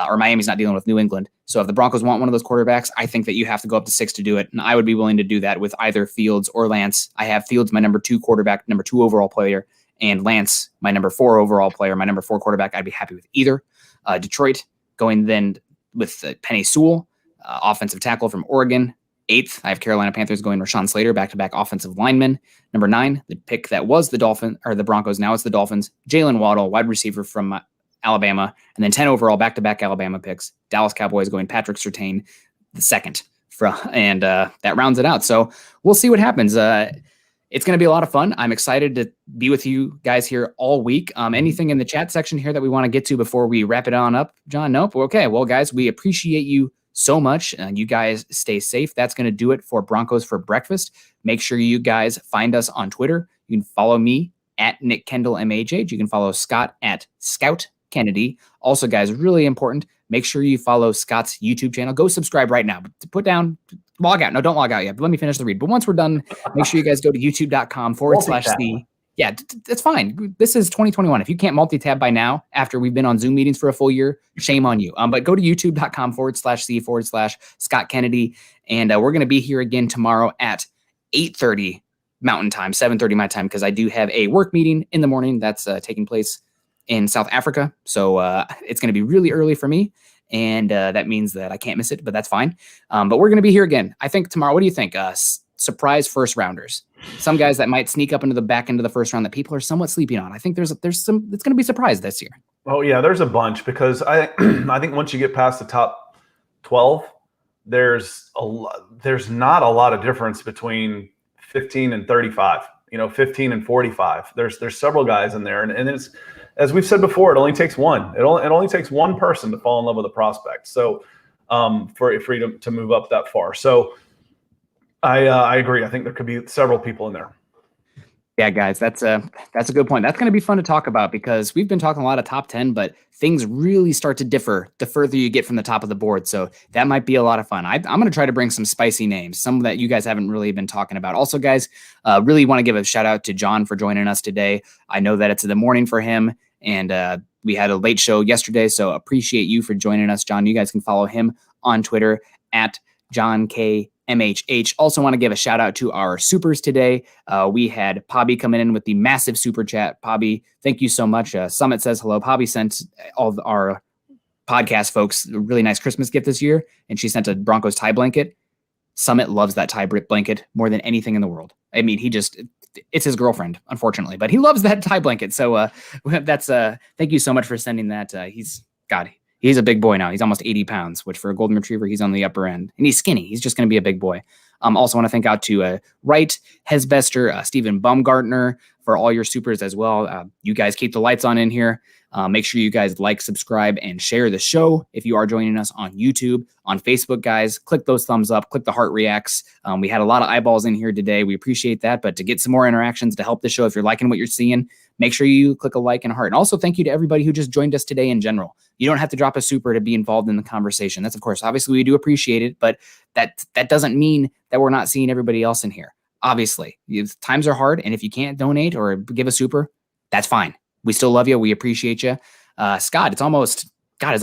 or Miami's not dealing with New England. So if the Broncos want one of those quarterbacks, I think that you have to go up to 6 to do it. And I would be willing to do that with either Fields or Lance. I have Fields, my number 2 quarterback, number 2 overall player, and Lance, my number 4 overall player, my number 4 quarterback. I'd be happy with either. Detroit going then with Penei Sewell, offensive tackle from Oregon. 8th, I have Carolina Panthers going Rashawn Slater, back-to-back offensive lineman. Number 9, the pick that was the Broncos, now it's the Dolphins. Jalen Waddle, wide receiver from Alabama. And then 10 overall, back-to-back Alabama picks. Dallas Cowboys going Patrick Surtain, the 2nd. And that rounds it out. So we'll see what happens. It's going to be a lot of fun. I'm excited to be with you guys here all week. Anything in the chat section here that we want to get to before we wrap it on up, John? Nope. Okay. Well, guys, we appreciate you so much. And you guys stay safe. That's going to do it for Broncos for Breakfast. Make sure you guys find us on Twitter. You can follow me at Nick Kendell MAJ. You can follow Scott at Scout Kennedy. Also, guys, really important, make sure you follow Scott's YouTube channel. Go subscribe right now. Log out. No, don't log out yet. But let me finish the read. But once we're done, make sure you guys go to youtube.com/C. Yeah, that's fine. This is 2021. If you can't multi-tab by now, after we've been on Zoom meetings for a full year, shame on you. But go to youtube.com/C/Scott Kennedy. And we're going to be here again tomorrow at 8:30 Mountain Time, 7:30 my time, because I do have a work meeting in the morning that's taking place in South Africa. So it's going to be really early for me. And that means that I can't miss it, but that's fine. But we're going to be here again, I think, tomorrow. What do you think? Surprise first rounders. Some guys that might sneak up into the back end of the first round that people are somewhat sleeping on. I think there's some, it's going to be surprised this year. Oh yeah, there's a bunch, because I think once you get past the top 12, there's not a lot of difference between 15 and 35, 15 and 45. There's several guys in there. And it's, as we've said before, it only takes one. It only takes one person to fall in love with a prospect. So for you to move up that far. So I agree. I think there could be several people in there. Yeah, guys, that's a good point. That's going to be fun to talk about, because we've been talking a lot of top 10, but things really start to differ the further you get from the top of the board. So that might be a lot of fun. I'm going to try to bring some spicy names, some that you guys haven't really been talking about. Also, guys, really want to give a shout out to John for joining us today. I know that it's in the morning for him, and we had a late show yesterday, so appreciate you for joining us, John. You guys can follow him on Twitter at John K. MHH. Also want to give a shout out to our supers today. We had Pobby coming in with the massive super chat. Pobby, thank you so much. Summit says hello. Pobby sent all of our podcast folks a really nice Christmas gift this year, and she sent a Broncos tie blanket. Summit loves that tie blanket more than anything in the world. I mean, it's his girlfriend, unfortunately, but he loves that tie blanket. So that's thank you so much for sending that. He's a big boy now. He's almost 80 pounds, which for a golden retriever, he's on the upper end. And he's skinny. He's just going to be a big boy. Also want to thank out to Wright, Hesbester, Stephen Baumgartner for all your supers as well. You guys keep the lights on in here. Make sure you guys like, subscribe, and share the show. If you are joining us on YouTube, on Facebook, guys, click those thumbs up, click the heart reacts. We had a lot of eyeballs in here today. We appreciate that. But to get some more interactions to help the show, if you're liking what you're seeing, make sure you click a like and a heart. And also thank you to everybody who just joined us today in general. You don't have to drop a super to be involved in the conversation. That's, of course, obviously we do appreciate it, but that doesn't mean that we're not seeing everybody else in here. Obviously, times are hard, and if you can't donate or give a super, that's fine. We still love you. We appreciate you. Scott, is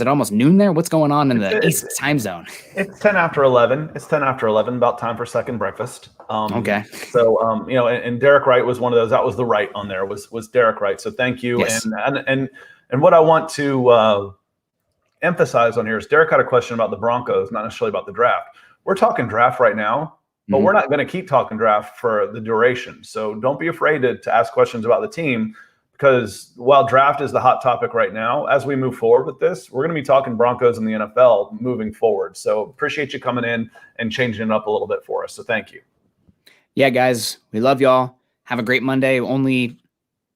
it almost noon there? What's going on in the East time zone? It's 10 after 11. It's 10 after 11, about time for second breakfast. Okay. So, and Derek Wright was one of those. That was the right on there was Derek Wright. So thank you. Yes. And what I want to emphasize on here is Derek had a question about the Broncos, not necessarily about the draft. We're talking draft right now, but we're not going to keep talking draft for the duration. So don't be afraid to ask questions about the team, because while draft is the hot topic right now, as we move forward with this, we're going to be talking Broncos in the NFL moving forward. So appreciate you coming in and changing it up a little bit for us. So thank you. Yeah, guys, we love y'all. Have a great Monday. Only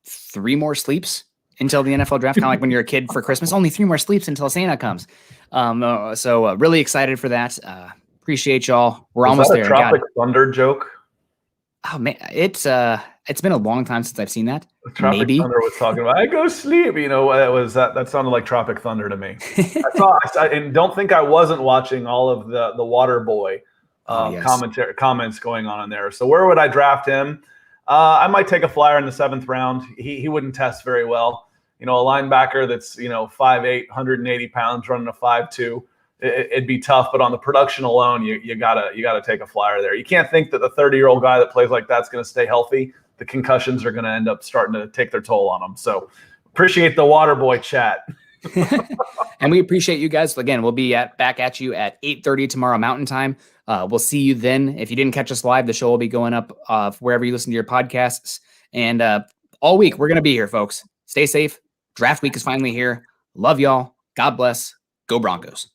3 more sleeps until the NFL draft, kind of like when you're a kid for Christmas. Only 3 more sleeps until Santa comes. So really excited for that. Appreciate y'all. We're almost there. Tropic Thunder joke. Oh man, it's been a long time since I've seen that. Tropic Maybe Thunder was talking about, I go sleep. That sounded like Tropic Thunder to me. And don't think I wasn't watching all of the Water Boy comments going on in there. So where would I draft him? I might take a flyer in the 7th round. He wouldn't test very well. A linebacker that's 5'8", 180 pounds, running a 5'2". It'd be tough, but on the production alone, you gotta take a flyer there. You can't think that the 30-year-old guy that plays like that's going to stay healthy. The concussions are going to end up starting to take their toll on him. So appreciate the Waterboy chat. And we appreciate you guys. Again, we'll be back at you at 8:30 tomorrow Mountain Time. We'll see you then. If you didn't catch us live, the show will be going up wherever you listen to your podcasts. And all week, we're going to be here, folks. Stay safe. Draft week is finally here. Love y'all. God bless. Go Broncos.